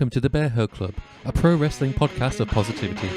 welcome to the Bearhug Club, a pro wrestling podcast of positivity.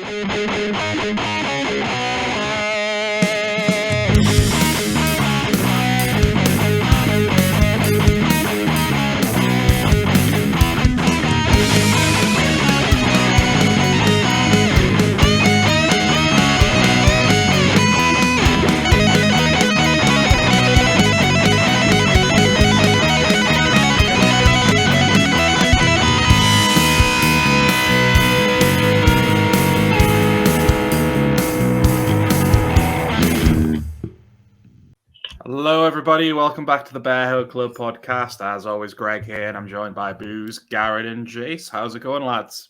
Hello, everybody. Welcome back to the Bearhug Club podcast. As always, Greg here, and I'm joined by Booze, Garrett, and Jace. How's it going, lads?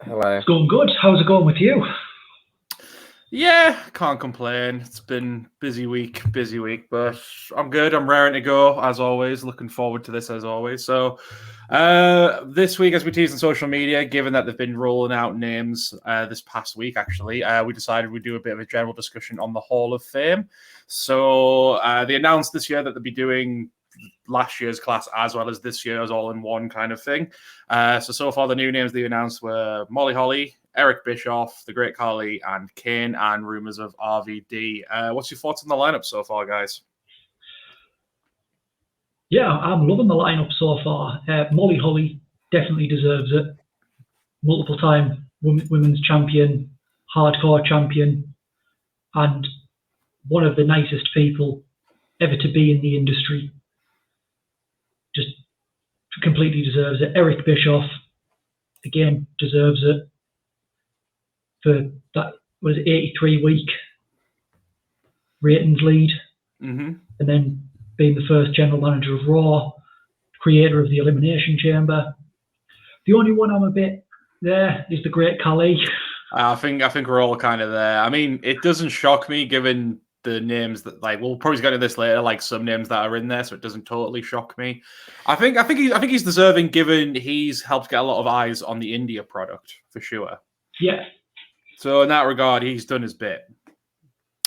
Hello. It's going good. How's it going with you? Yeah, can't complain. It's been busy week, but I'm good. I'm raring to go, as always. Looking forward to this, as always. So, this week, as we teased on social media, given that they've been rolling out names this past week, actually, we decided we'd do a bit of a general discussion on the Hall of Fame. So, they announced this year that they'll be doing last year's class as well as this year's all in one kind of thing. So far, the new names they announced were Molly Holly, Eric Bischoff, the Great Carey, and Kane, and rumors of RVD. What's your thoughts on the lineup so far, guys? Yeah, I'm loving the lineup so far. Molly Holly definitely deserves it. Multiple time women's champion, hardcore champion, and one of the nicest people ever to be in the industry. Just completely deserves it. Eric Bischoff, again, deserves it. For that was 83-week ratings lead, and then being the first general manager of Raw, creator of the Elimination Chamber. The only one I'm a bit there is the Great Khali. I think we're all kind of there. I mean, it doesn't shock me given the names that, like, we'll probably get into this later, like some names that are in there, so it doesn't totally shock me. I think he's deserving given he's helped get a lot of eyes on the India product for sure. Yeah. So in that regard, he's done his bit.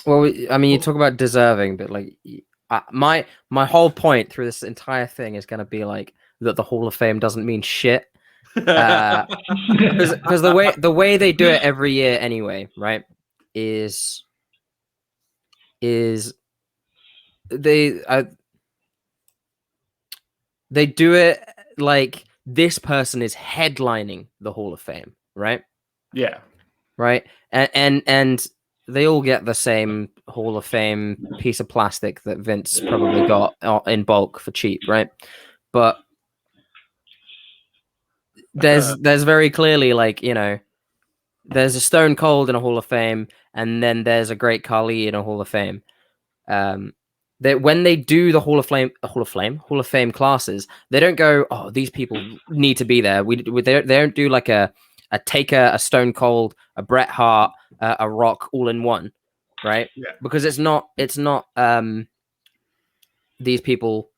Well, I mean, you talk about deserving, but like my whole point through this entire thing is going to be like that the Hall of Fame doesn't mean shit, because the way they do it every year anyway, right? Is they do it like this person is headlining the Hall of Fame, right? Yeah. Right, and they all get the same Hall of Fame piece of plastic that Vince probably got in bulk for cheap, right? But there's very clearly, like, you know, there's a Stone Cold in a Hall of Fame, and then there's a Great Khali in a Hall of Fame. That when they do the Hall of Fame classes, they don't go, oh, these people need to be there. They don't do like a Taker, a Stone Cold, a Bret Hart, a Rock, all in one, right? Yeah. Because it's not. These people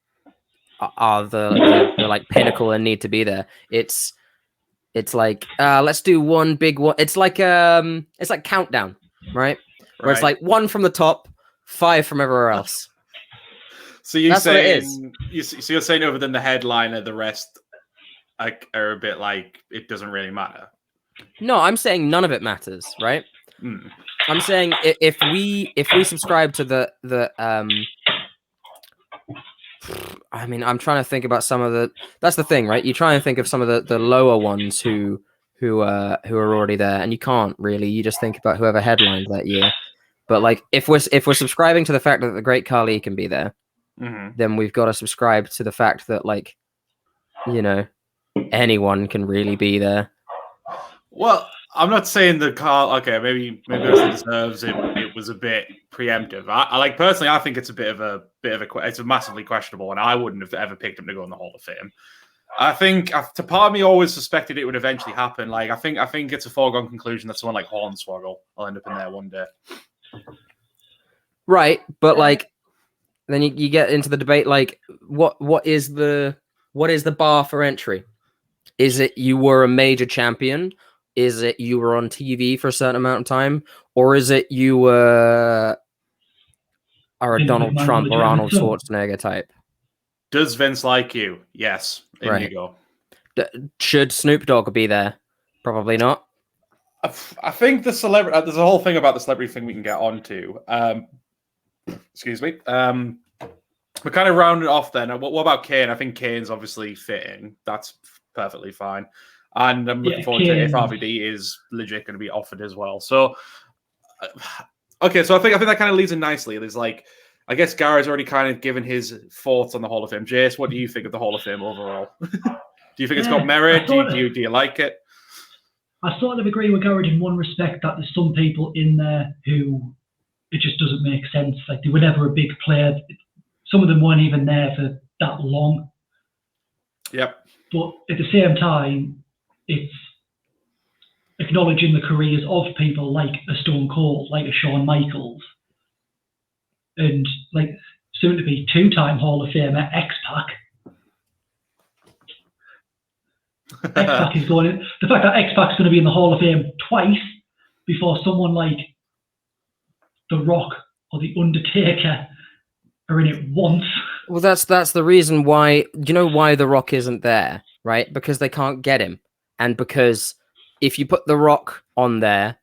are the like pinnacle and need to be there. It's like let's do one big one. It's like Countdown, right? Where it's like 1 from the top, 5 from everywhere else. So you're That's saying you're saying over than the headliner, the rest are a bit like it doesn't really matter. No, I'm saying none of it matters, right? I'm saying if we subscribe to the I mean, I'm trying to think about some of the. That's the thing, right? You try and think of some of the lower ones who are already there, and you can't really. You just think about whoever headlined that year. But like, if we're subscribing to the fact that the Great Khali can be there, then we've got to subscribe to the fact that, like, you know, anyone can really be there. Well, I'm not saying the Carl. Okay, maybe it deserves it. It was a bit preemptive. I like personally. I think it's a bit of a. It's a massively questionable one. I wouldn't have ever picked him to go in the Hall of Fame. I think to part of me always suspected it would eventually happen. Like I think it's a foregone conclusion that someone like Hornswoggle will end up in there one day. Right, but like, then you get into the debate. Like, what is the bar for entry? Is it you were a major champion? Is it you were on TV for a certain amount of time? Or is it you are a Donald Trump or Arnold Schwarzenegger type? Does Vince like you? Yes. In right. you go. Should Snoop Dogg be there? Probably not. I think the celebrity. There's a whole thing about the celebrity thing we can get onto. Excuse me. We kind of rounded off then. What about Kane? I think Kane's obviously fitting. That's perfectly fine. And I'm looking forward to if RVD is legit going to be offered as well. So, okay, so I think that kind of leads in nicely. There's like, I guess Gary's already kind of given his thoughts on the Hall of Fame. Jace, what do you think of the Hall of Fame overall? Do you think it's got merit? Do you like it? I sort of agree with Garrett in one respect that there's some people in there who it just doesn't make sense. Like they were never a big player. Some of them weren't even there for that long. Yep. But at the same time, it's acknowledging the careers of people like a Stone Cold, like a Shawn Michaels, and like soon to be two-time Hall of Famer X-Pac. X-Pac is going in. The fact that X-Pac's going to be in the Hall of Fame twice before someone like The Rock or The Undertaker are in it once. Well, that's the reason why. You know why The Rock isn't there, right? Because they can't get him, and because if you put The Rock on there,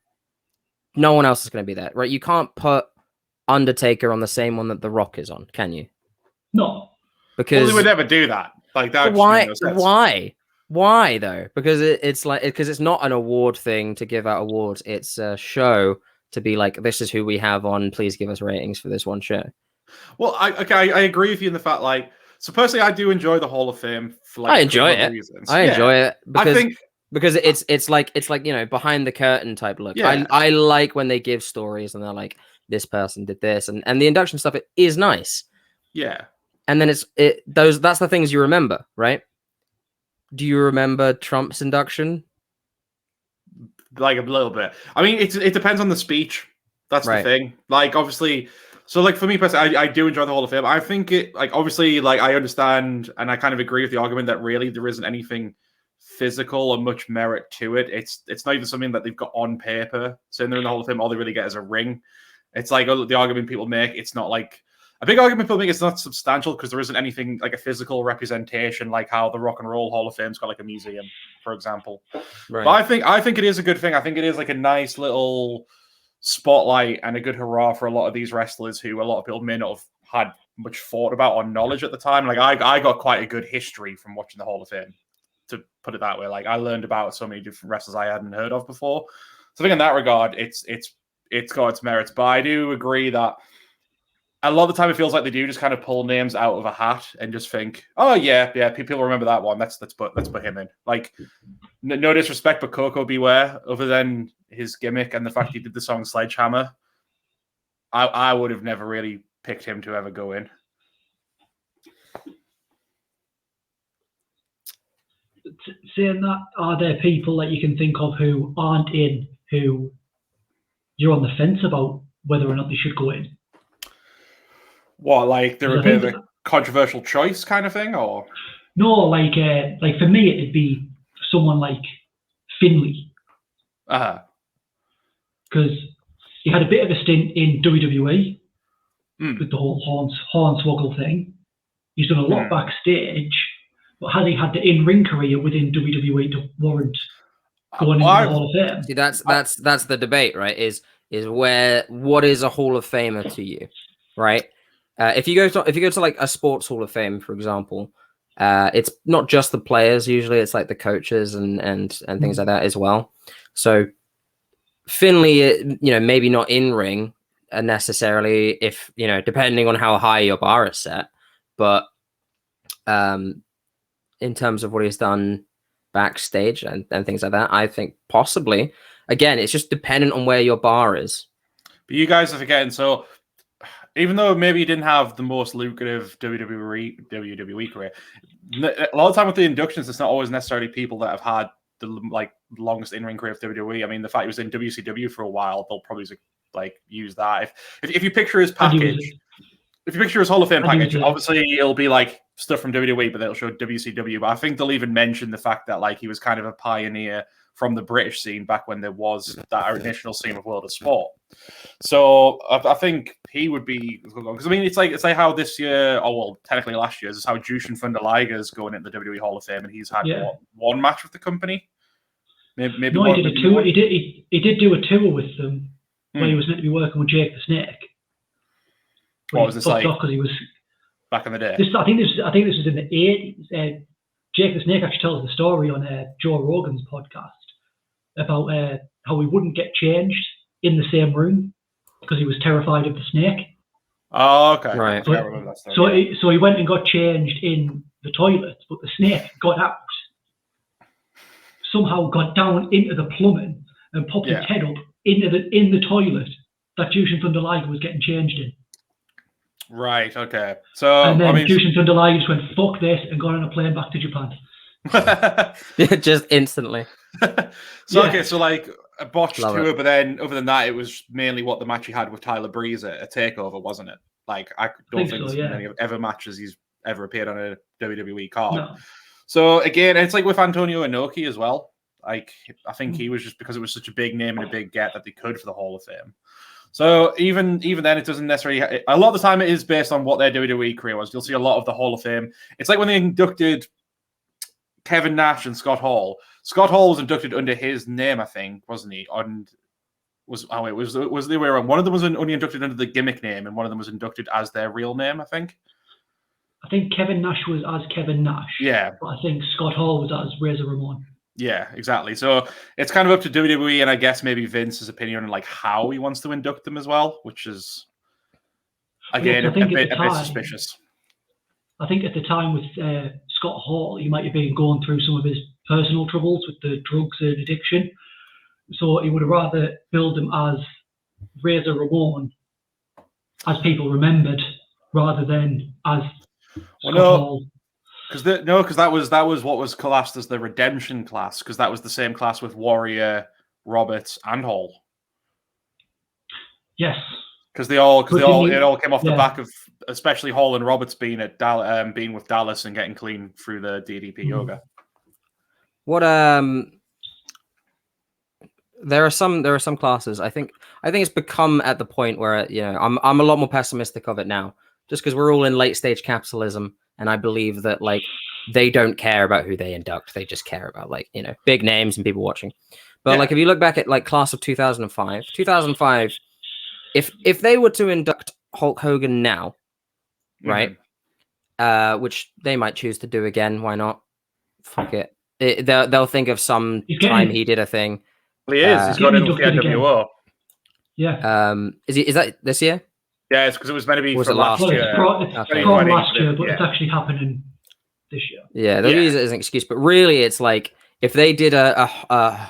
no one else is going to be there, right? You can't put Undertaker on the same one that The Rock is on, can you? No, because they would never do that. Like that. Why though? Because it's not an award thing to give out awards. It's a show to be like, this is who we have on. Please give us ratings for this one show. Well, I agree with you in the fact, like, so personally, I do enjoy the Hall of Fame for like I enjoy it. Reasons. I enjoy it because I think it's like behind the curtain type look. Yeah. I like when they give stories and they're like, this person did this, and the induction stuff it is nice. Yeah. And then that's the things you remember, right? Do you remember Trump's induction? Like a little bit. I mean, it depends on the speech. That's right. The thing. Like, obviously, so like for me personally, I do enjoy the Hall of Fame. I think it, like, obviously, like I understand and I kind of agree with the argument that really there isn't anything physical or much merit to it. It's not even something that they've got on paper. So they're in the Hall of Fame, all they really get is a ring. It's like the argument people make. It's not like a big argument people make. It's not substantial because there isn't anything like a physical representation, like how the Rock and Roll Hall of Fame's got like a museum, for example. Right. But I think it is a good thing. I think it is like a nice little spotlight and a good hurrah for a lot of these wrestlers who a lot of people may not have had much thought about or knowledge at the time. Like I got quite a good history from watching the Hall of Fame, to put it that way. Like I learned about so many different wrestlers I hadn't heard of before. So I think in that regard, it's got its merits. But I do agree that a lot of the time it feels like they do just kind of pull names out of a hat and just think, oh yeah, people remember that one. Let's put him in. Like, no disrespect, but Coco Beware, other than his gimmick and the fact he did the song Sledgehammer, I would have never really picked him to ever go in. Saying that, are there people that you can think of who aren't in, who you're on the fence about whether or not they should go in? What, like they're a bit of a controversial choice kind of thing, or? No, like for me, it'd be someone like Finlay. Because he had a bit of a stint in WWE with the whole Hornswoggle thing. He's done a lot backstage, but has he had the in-ring career within WWE to warrant going into the Hall of Fame? See, that's the debate, right? Is what is a Hall of Famer to you, right? If you go to like a sports Hall of Fame, for example, it's not just the players. Usually, it's like the coaches and things like that as well. So Finlay, maybe not in ring necessarily, if depending on how high your bar is set, but in terms of what he's done backstage and things like that, I think possibly. Again, it's just dependent on where your bar is. But you guys are forgetting, so even though maybe you didn't have the most lucrative WWE career, a lot of time with the inductions, it's not always necessarily people that have had the longest in-ring career of WWE. I mean, the fact he was in WCW for a while, they'll probably use that. If you picture his package, if you picture his Hall of Fame package, obviously it'll be like stuff from WWE, but they'll show WCW. But I think they'll even mention the fact that he was kind of a pioneer from the British scene back when there was that initial scene of World of Sport. So I think he would be because I mean it's like how this year, or well, technically last year's is how Jushin Thunder Liger is going into the WWE Hall of Fame, and he's had one match with the company. Maybe no, one, he did a tour. He did do a tour with them where he was meant to be working with Jake the Snake. What was this like? Because he was back in the day. I think this was in the 80s. Jake the Snake actually tells the story on Joe Rogan's podcast about how he wouldn't get changed in the same room because he was terrified of the snake. Oh, okay. Right. So he went and got changed in the toilet, but the snake got out, somehow got down into the plumbing and popped his head up in the toilet that Jushin Thunder Liger was getting changed in. Right, okay. So and then Jushin Thunder Liger just went, fuck this, and got on a plane back to Japan. Just instantly. Okay, so like a botched tour, but then other than that, it was mainly what the match he had with Tyler Breeze at a takeover, wasn't it? Like I don't think there's many ever matches he's ever appeared on a WWE card. No. So again, it's like with Antonio Inoki as well. Like I think he was just because it was such a big name and a big get that they could for the Hall of Fame. So even then, it doesn't necessarily. A lot of the time, it is based on what their WWE career was. You'll see a lot of the Hall of Fame. It's like when they inducted Kevin Nash and Scott Hall. Scott Hall was inducted under his name, I think, wasn't he? Was the way around. One of them was only inducted under the gimmick name, and one of them was inducted as their real name, I think. I think Kevin Nash was as Kevin Nash. Yeah, but I think Scott Hall was as Razor Ramon. Yeah, exactly. So it's kind of up to WWE and I guess maybe Vince's opinion on like how he wants to induct them as well, which is again a bit suspicious. I think at the time with Scott Hall, he might have been going through some of his personal troubles with the drugs and addiction, so he would have rather build them as Razor Ramon, as people remembered, rather than as Scott Hall. Because that was what was classed as the redemption class, because that was the same class with Warrior, Roberts, and Hall. Yes, because it all came off the back of especially Hall and Roberts being with Dallas and getting clean through the DDP yoga. What there are some classes. I think it's become at the point where I'm a lot more pessimistic of it now, just because we're all in late stage capitalism. And I believe that like they don't care about who they induct; they just care about big names and people watching. But like if you look back at like class of 2005, if they were to induct Hulk Hogan now, right, which they might choose to do again, why not? Fuck it. They'll think of some time he did a thing. Well, he is. He's got in with the NWO. Yeah. Is that this year? Yeah, it's because it was meant to be from last year. It's from last year, but it's actually happening this year. Yeah, they'll use it as an excuse, but really, it's like if they did a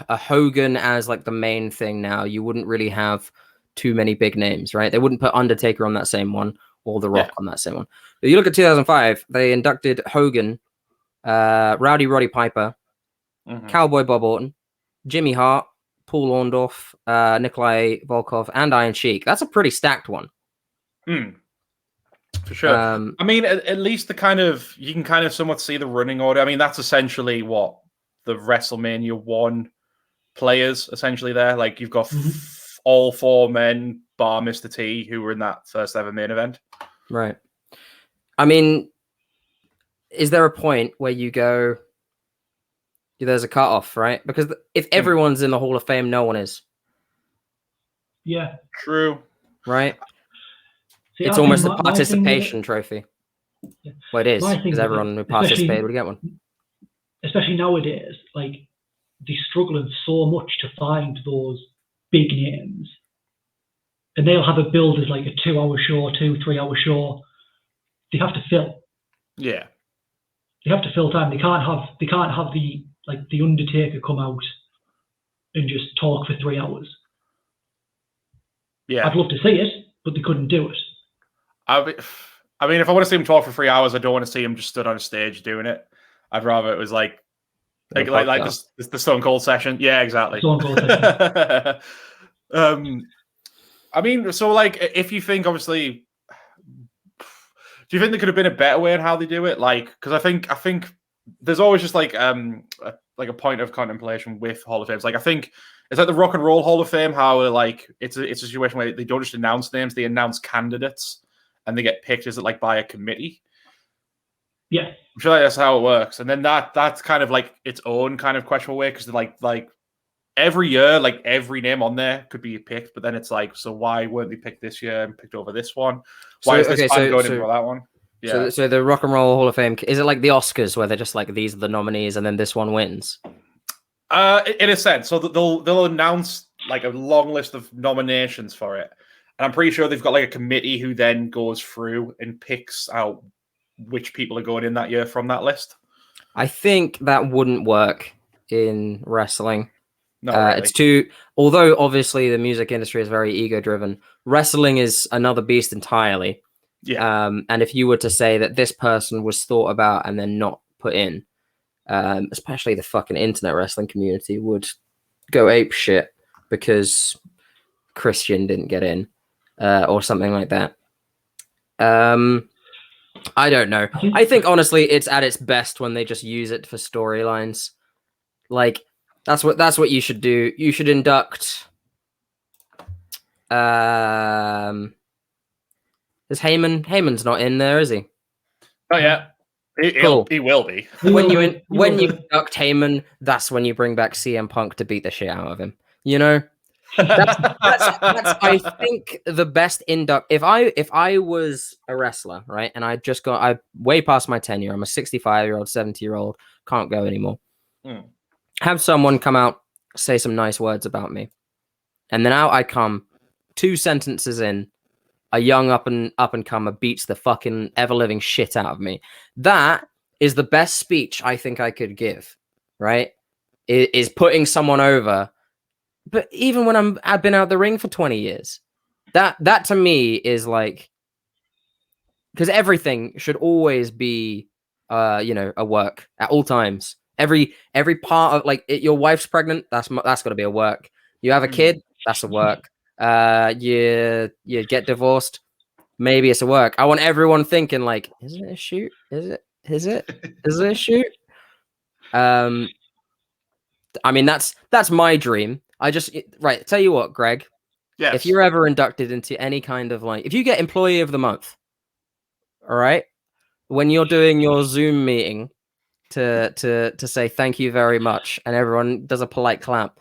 Hogan as like the main thing now, you wouldn't really have too many big names, right? They wouldn't put Undertaker on that same one or The Rock on that same one. But you look at 2005, they inducted Hogan, Rowdy Roddy Piper, Cowboy Bob Orton, Jimmy Hart, Paul Orndorff, Nikolai Volkov, and Iron Sheik. That's a pretty stacked one. For sure. I mean, at least you can kind of somewhat see the running order. I mean, that's essentially what the WrestleMania 1 players essentially there. Like you've got all 4 men bar Mr. T who were in that first ever main event. Right. I mean, is there a point where you go, there's a cutoff, right? Because if everyone's in the Hall of Fame, no one is. Yeah. True. Right? See, it's almost a participation trophy. Yeah. Well, it is, because everyone who participated would get one. Especially nowadays, like, they're struggling so much to find those big names. And they'll have it billed as like a 2-hour show, 2-3-hour show. They have to fill. Yeah. They have to fill time. They can't have the Undertaker come out and just talk for 3 hours. Yeah. I'd love to see it, but they couldn't do it. I mean, if I want to see him talk for 3 hours, I don't want to see him just stood on a stage doing it. I'd rather it was like the Stone Cold session. Yeah, exactly. Stone Cold session. I mean, so like, if you think, obviously, do you think there could have been a better way on how they do it? Like, because I think there's always just like a like a point of contemplation with Hall of Fames. Like I think it's like the Rock and Roll Hall of Fame, how like it's a situation where they don't just announce names, they announce candidates and they get picked as like by a committee. Yeah. I'm sure that's how it works. And then that's kind of like its own kind of questionable way, because like every year, like every name on there could be picked, but then it's like, so why weren't they picked this year and picked over this one? Why is this fan going in for that one? Yeah. So the Rock and Roll Hall of Fame, is it like the Oscars where they're just like, these are the nominees and then this one wins? In a sense. So they'll announce like a long list of nominations for it. And I'm pretty sure they've got like a committee who then goes through and picks out which people are going in that year from that list. I think that wouldn't work in wrestling. No, really. It's too, although obviously the music industry is very ego driven, wrestling is another beast entirely. Yeah. And if you were to say that this person was thought about and then not put in, especially the fucking internet wrestling community would go ape shit because Christian didn't get in, or something like that. I don't know. I think honestly, it's at its best when they just use it for storylines. Like that's what you should do. You should induct. Is Heyman's not in there, is he? Oh yeah, Cool. he will be. When you induct Heyman, that's when you bring back CM Punk to beat the shit out of him. You know, that's I think the best induct. If I was a wrestler, right, and I way past my tenure. I'm a 65-year-old, 70-year-old, can't go anymore. Have someone come out, say some nice words about me, and then out I come, 2 sentences in. A young up and comer beats the fucking ever living shit out of me. That is the best speech I think I could give, right? Is putting someone over. But even when I've been out the ring for 20 years, that to me is like, because everything should always be, a work at all times. Every part of like your wife's pregnant, that's got to be a work. You have a kid, that's a work. You get divorced, maybe it's a work. I want everyone thinking like, is it a shoot? Is it a shoot? I mean that's my dream. Tell you what, Greg. Yes. If you're ever inducted into any kind of like, if you get Employee of the Month, all right, when you're doing your Zoom meeting to say thank you very much, and everyone does a polite clap,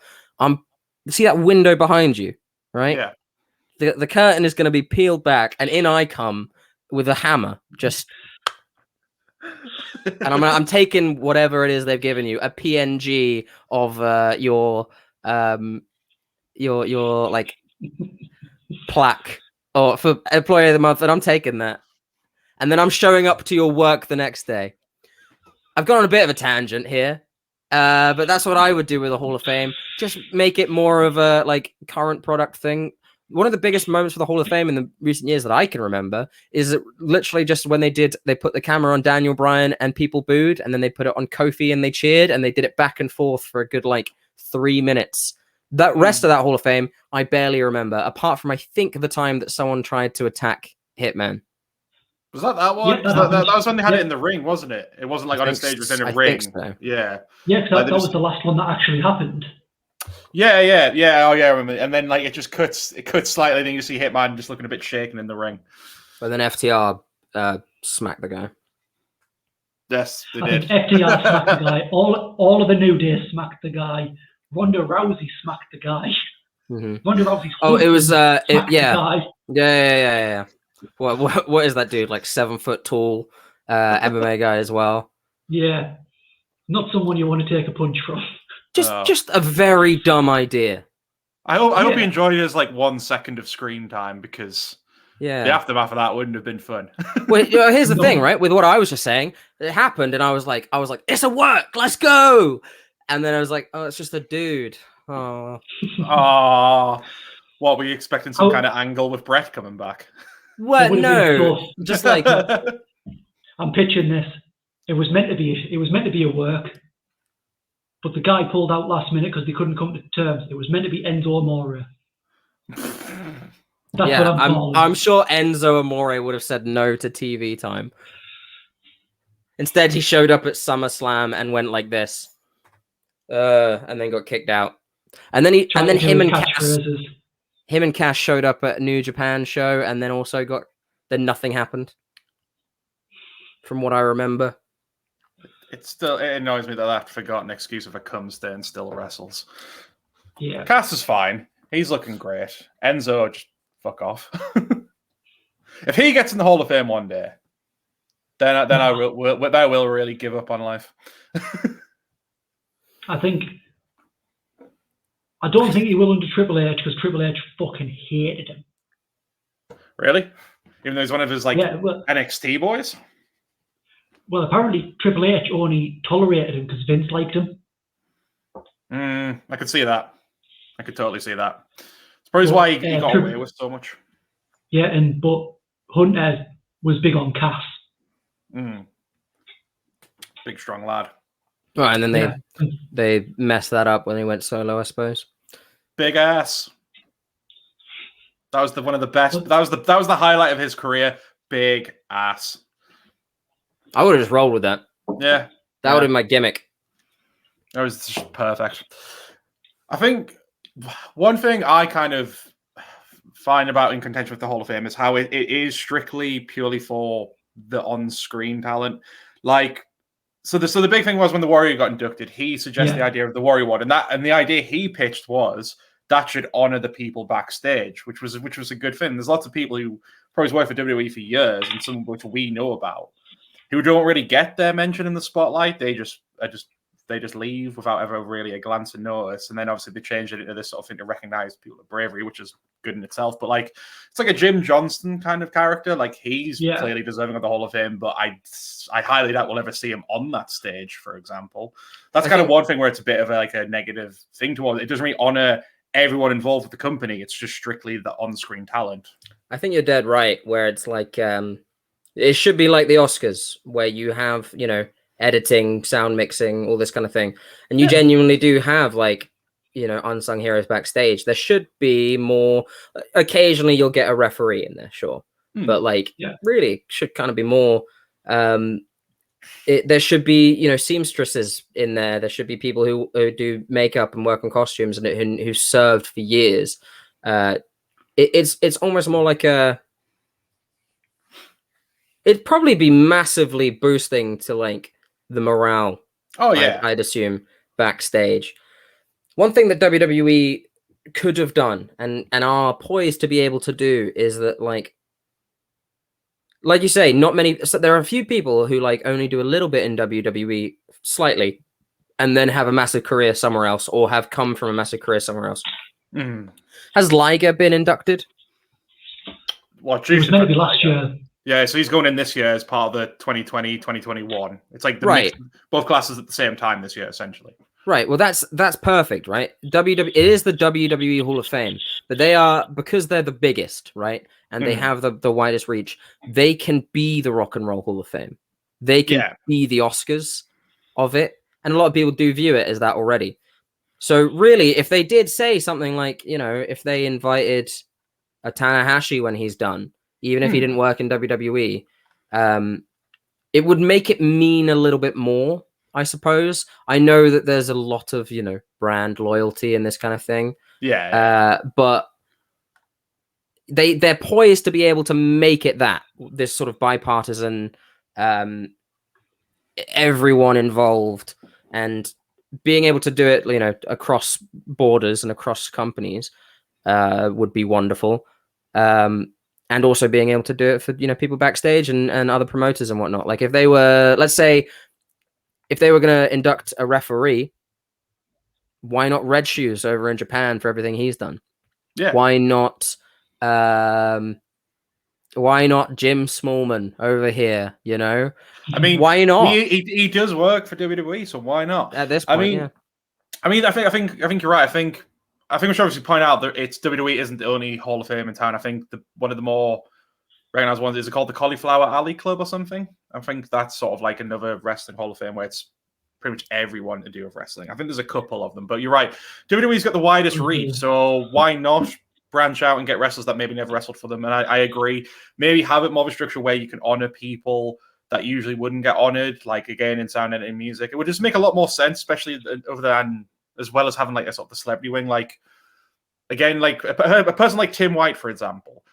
see that window behind you. Right? Yeah. The curtain is going to be peeled back, and in I come with a hammer, just, and I'm taking whatever it is they've given you, a PNG of your like plaque or for Employee of the Month, and I'm taking that, and then I'm showing up to your work the next day. I've gone on a bit of a tangent here. But that's what I would do with the Hall of Fame. Just make it more of a like current product thing. One of the biggest moments for the Hall of Fame in the recent years that I can remember is literally just when they put the camera on Daniel Bryan and people booed, and then they put it on Kofi and they cheered, and they did it back and forth for a good like 3 minutes. That rest of that Hall of Fame, I barely remember, apart from I think the time that someone tried to attack Hitman. Was that one? Yeah, that was when they had it in the ring, wasn't it? It wasn't like on a stage, it was in a ring. So. Yeah. Yeah, because that was the last one that actually happened. Yeah. Oh yeah, I remember. And then like it cuts slightly, then you see Hitman just looking a bit shaken in the ring. But then FTR smacked the guy. Yes, they I did. think FTR smacked the guy. All of the New Day smacked the guy. Ronda Rousey smacked the guy. Mm-hmm. Ronda Rousey's it was the guy. Yeah. What is that dude? Like 7 foot tall MMA guy as well. Yeah, not someone you want to take a punch from. Just a very dumb idea. I hope he enjoyed his like 1 second of screen time, because the aftermath of that wouldn't have been fun. Well, here's the thing, right? With what I was just saying, it happened, and I was like, it's a work, let's go. And then I was like, oh, it's just a dude. Oh, what were you expecting? Some kind of angle with Brett coming back? What? No, just like I'm pitching this. It was meant to be a work, but the guy pulled out last minute because they couldn't come to terms. It was meant to be Enzo Amore. That's what I'm calling. I'm sure Enzo Amore would have said no to TV time. Instead, he showed up at SummerSlam and went like this. And then got kicked out. And then him and Cass showed up at New Japan show, and then also then nothing happened. From what I remember. It annoys me that I have to forget an excuse if a cum stay and still wrestles. Yeah. Cass is fine. He's looking great. Enzo, just fuck off. If he gets in the Hall of Fame one day, then I will really give up on life. I don't think he will under Triple H because Triple H fucking hated him. Really? Even though he's one of his NXT boys? Well, apparently Triple H only tolerated him because Vince liked him. I could see that. I could totally see that. It's probably why he got away with so much. Yeah, but Hunter was big on Cass. Big, strong lad. Oh, and then they messed that up when he went solo, I suppose. Big ass. That was one of the best. That was the highlight of his career. Big ass. I would have just rolled with that. Yeah. That would have been my gimmick. That was just perfect. I think one thing I kind of find about in contention with the Hall of Fame is how it is strictly purely for the on-screen talent. Like, so the big thing was when the Warrior got inducted, he suggested the idea of the Warrior Award, and the idea he pitched was that should honor the people backstage, which was a good thing. There's lots of people who probably worked for WWE for years, and some of which we know about, who don't really get their mention in the spotlight. They just leave without ever really a glance and notice. And then obviously they changed it into this sort of thing to recognize people of bravery, which is good in itself. But like, it's like a Jim Johnston kind of character. Like, he's clearly deserving of the Hall of Fame, but I highly doubt we'll ever see him on that stage, for example. That's kind of one thing where it's a bit of a negative thing towards it. It doesn't really honor everyone involved with the company. It's just strictly the on-screen talent. I think you're dead right, where it's like, it should be like the Oscars, where you have, editing, sound mixing, all this kind of thing. And you genuinely do have unsung heroes backstage. There should be more. Occasionally you'll get a referee in there, sure. But really should kind of be more. There should be, seamstresses in there. There should be people who do makeup and work on costumes and who served for years. It's almost more like it'd probably be massively boosting to the morale. Oh yeah, I'd assume backstage. One thing that WWE could have done and are poised to be able to do is that like you say, not many. So there are a few people who only do a little bit in WWE, slightly, and then have a massive career somewhere else, or have come from a massive career somewhere else. Has Liger been inducted? It was meant to be last year. Yeah, so he's going in this year as part of the 2020, 2021. It's like both classes at the same time this year, essentially. Right. Well, that's perfect, right? It is the WWE Hall of Fame, but because they're the biggest, right? And they have the widest reach. They can be the Rock and Roll Hall of Fame. They can be the Oscars of it, and a lot of people do view it as that already. So really, if they did say something like, if they invited a Tanahashi when he's done, even if he didn't work in WWE, it would make it mean a little bit more, I suppose. I know that there's a lot of, brand loyalty in this kind of thing. Yeah. But they're poised to be able to make it this sort of bipartisan, everyone involved, and being able to do it, across borders and across companies would be wonderful. And also being able to do it for, people backstage and other promoters and whatnot. Like if they were, let's say, if they were going to induct a referee, why not Red Shoes over in Japan for everything he's done? Yeah. Why not Jim Smallman over here? I mean, why not? He does work for WWE, so why not? At this point, I think you're right. I think we should obviously point out that WWE isn't the only Hall of Fame in town. I think one of the more recognized ones is called the Cauliflower Alley Club or something. I think that's sort of like another wrestling Hall of Fame where it's pretty much everyone to do with wrestling. I think there's a couple of them, but you're right. WWE's got the widest reach, so why not branch out and get wrestlers that maybe never wrestled for them? And I agree. Maybe have it more of a structure where you can honor people that usually wouldn't get honored, like again in sound editing music. It would just make a lot more sense, especially other than as well as having like a sort of the celebrity wing. Like again, like a person like Tim White, for example,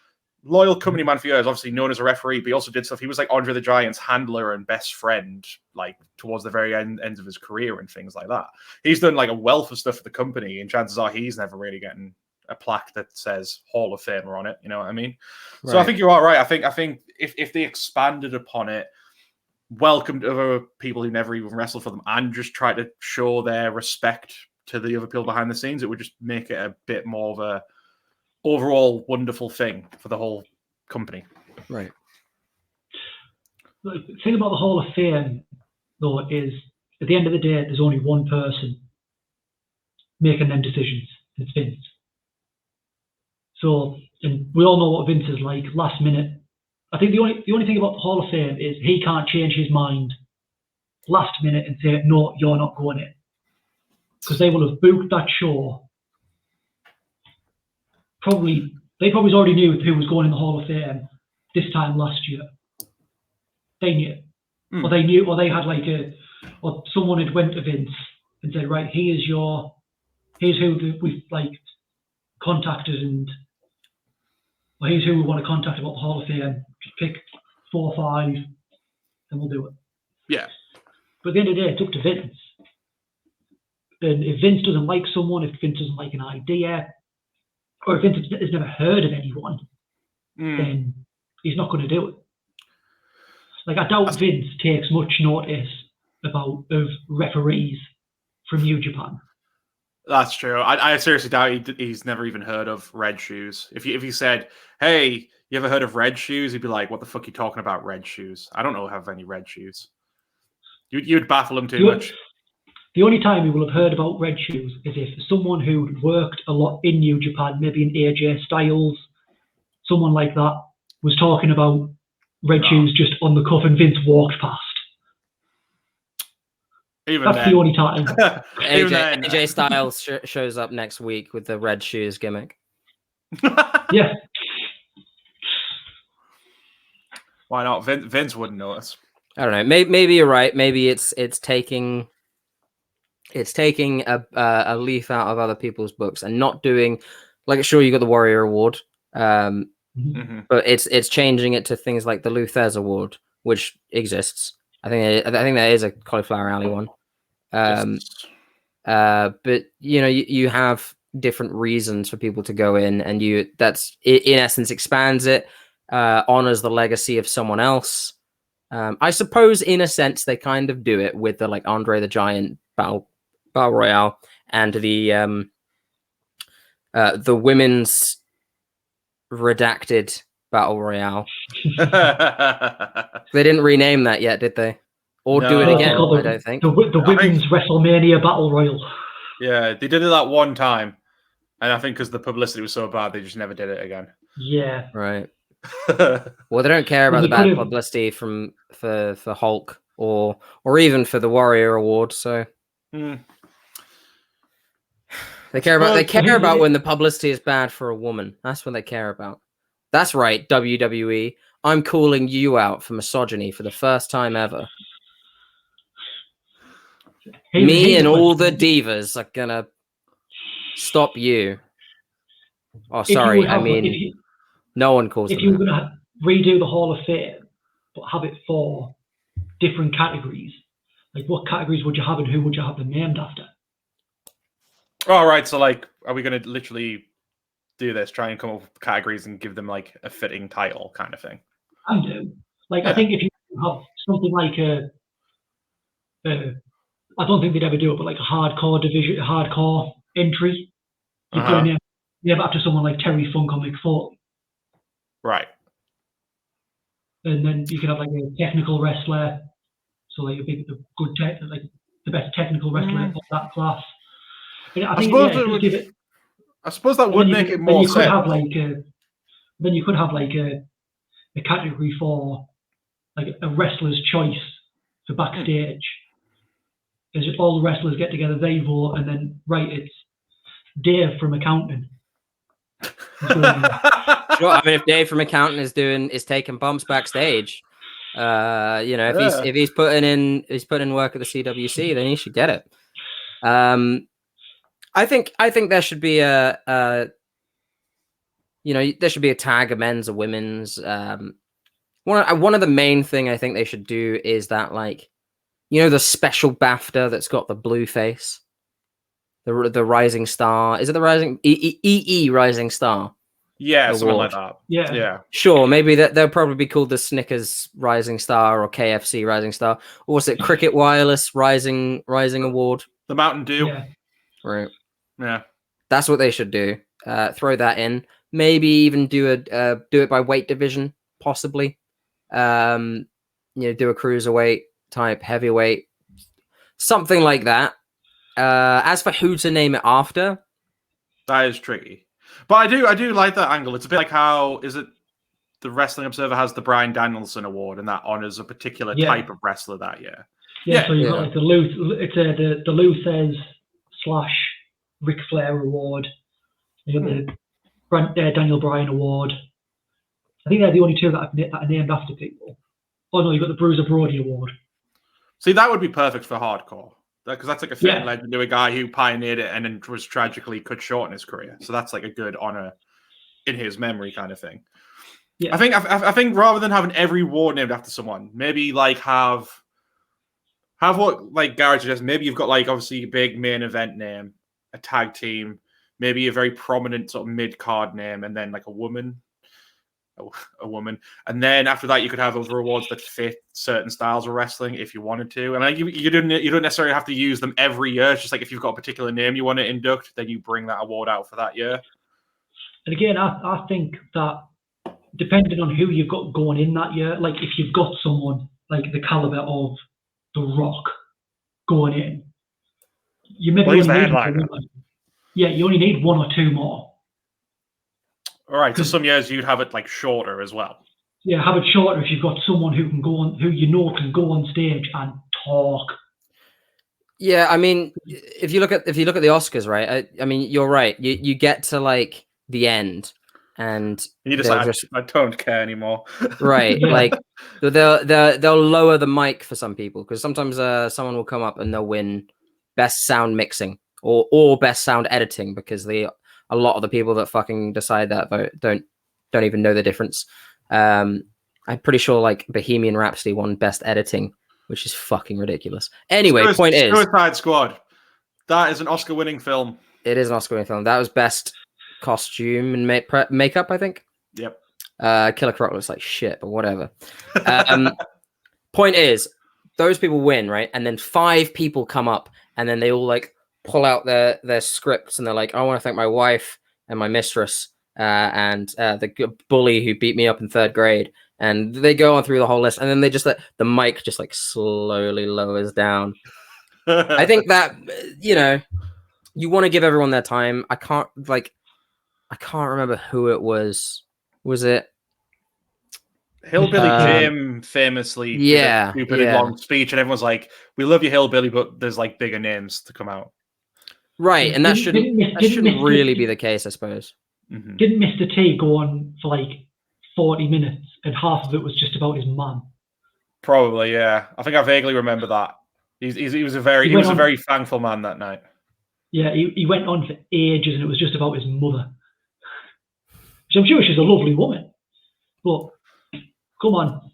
loyal company man for years, obviously known as a referee, but he also did stuff. He was like Andre the Giant's handler and best friend, like towards the very end of his career and things like that. He's done like a wealth of stuff for the company, and chances are he's never really getting a plaque that says Hall of Famer on it. You know what I mean? Right. So I think you are right. I think if they expanded upon it, welcomed other people who never even wrestled for them, and just try to show their respect to the other people behind the scenes, it would just make it a bit more of a overall wonderful thing for the whole company. Right. The thing about the Hall of Fame, though, is at the end of the day, there's only one person making them decisions, and it's Vince. So, and we all know what Vince is like, last minute. I think the only thing about the Hall of Fame is he can't change his mind last minute and say, no, you're not going in. Because they will have booked that show. They probably already knew who was going in the Hall of Fame this time last year. They knew. Or they knew, or they had or someone had went to Vince and said, right, here's who we've contacted, or here's who we want to contact about the Hall of Fame. Just pick 4 or 5 and we'll do it. Yeah. But at the end of the day, it's up to Vince. And if Vince doesn't like someone, if Vince doesn't like an idea, or if Vince has never heard of anyone, then he's not going to do it. Like, I doubt Vince takes much notice of referees from New Japan. That's true. I seriously doubt he's never even heard of Red Shoes. If you said, hey, you ever heard of Red Shoes? He'd be like, what the fuck are you talking about, Red Shoes? I don't know have any Red Shoes. You'd baffle him too much. The only time he will have heard about Red Shoes is if someone who'd worked a lot in New Japan, maybe an AJ Styles, someone like that, was talking about Red Shoes just on the cuff and Vince walked past. That's the only time. AJ Styles shows up next week with the Red Shoes gimmick. Yeah. Why not? Vince wouldn't notice. I don't know. Maybe you're right. Maybe it's taking a leaf out of other people's books and not doing, like, sure, you got the Warrior Award, but it's changing it to things like the Luthez Award, which exists. I think there is a Cauliflower Alley one. But you have different reasons for people to go in, and that's in essence expands it, honors the legacy of someone else. I suppose in a sense they kind of do it with the like Andre the Giant Battle Royale and the women's redacted Battle Royale. They didn't rename that yet, did they? Or do it again? I don't think. The women's WrestleMania Battle Royal. Yeah, they did it that one time, and I think because the publicity was so bad, they just never did it again. Yeah. Right. Well, they don't care about the bad publicity for Hulk or even for the Warrior Award. So they care about when the publicity is bad for a woman. That's what they care about. That's right, WWE. I'm calling you out for misogyny for the first time ever. Me and all the divas are gonna stop you. Oh, sorry. No one calls them that. If you were gonna redo the Hall of Fame, but have it for different categories, like what categories would you have and who would you have them named after? All right. So, like, are we going to literally do this? Try and come up with categories and give them like a fitting title, kind of thing. I do. Like, I think if you have something like I don't think they'd ever do it, but like a hardcore entry, you put a name after someone like Terry Funk or Mick Foley. Right. And then you can have like a technical wrestler, so like the best technical wrestler of that class. And I suppose that would make it more sense. Then you could have like a category for like a wrestler's choice for backstage. Is just all the wrestlers get together, they vote, and then it's Dave from accounting. Sure, I mean, if Dave from accounting is taking bumps backstage, If he's putting in work at the CWC, then he should get it. I think there should be there should be a tag of men's or women's. One of the main thing I think they should do is that, like, the special BAFTA that's got the blue face, the Rising Star. Is it the Rising Rising Star? Yeah, award? something like that. Yeah. Sure, maybe they'll probably be called the Snickers Rising Star or KFC Rising Star, or was it Cricket Wireless Rising Award? The Mountain Dew. Yeah. Right. Yeah. That's what they should do. Throw that in. Maybe even do it by weight division, possibly. Do a cruiserweight type, heavyweight, something like that. As for who to name it after, that is tricky. But I do like that angle. It's a bit like how is it the Wrestling Observer has the Bryan Danielson Award, and that honors a particular type of wrestler that year. Yeah, so you've got like the Luthez / Ric Flair Award. You got the Daniel Bryan Award. I think they're the only two that are named after people. Oh no, you've got the Bruiser Brody Award. See, that would be perfect for hardcore. Because that's like a fitting legend to a guy who pioneered it and then was tragically cut short in his career. So that's like a good honor in his memory kind of thing. Yeah. I think rather than having every award named after someone, maybe like have what like Garrett suggests. Maybe you've got like obviously a big main event name, a tag team, maybe a very prominent sort of mid card name, and then like a woman, and then after that you could have other awards that fit certain styles of wrestling if you wanted to. And like you don't necessarily have to use them every year. It's just like if you've got a particular name you want to induct, then you bring that award out for that year. And again, I think that depending on who you've got going in that year, like if you've got someone like the caliber of The Rock going in, you maybe only you only need one or two more. All right, so some years you'd have it like shorter as well. Yeah, have it shorter if you've got someone who can go on, who can go on stage and talk. Yeah, I mean, if you look at the Oscars, right? I mean, you're right. You get to like the end, and you just like, I don't care anymore. Right, yeah. Like they'll lower the mic for some people because sometimes someone will come up and they'll win best sound mixing or best sound editing because a lot of the people that fucking decide that vote don't even know the difference. I'm pretty sure like Bohemian Rhapsody won best editing, which is fucking ridiculous. Anyway, point is Suicide Squad. That is an Oscar-winning film. It is an Oscar-winning film. That was best costume and makeup, I think. Yep. Killer Croc looks like shit, but whatever. Point is, those people win, right? And then 5 people come up, and then they all like pull out their scripts, and they're like, I want to thank my wife and my mistress and the bully who beat me up in 3rd grade. And they go on through the whole list, and then they just the mic just like slowly lowers down. I think that you want to give everyone their time. I can't remember who it was. Was it Hillbilly Jim famously did a stupid long speech, and everyone's like, "We love you, Hillbilly, but there's like bigger names to come out." Right, and that shouldn't really be the case, I suppose. Mm-hmm. Didn't Mr. T go on for like 40 minutes, and half of it was just about his mum? Probably, yeah. I think I vaguely remember that. He was a very thankful man that night. Yeah, he went on for ages, and it was just about his mother. Which I'm sure she's a lovely woman, but come on,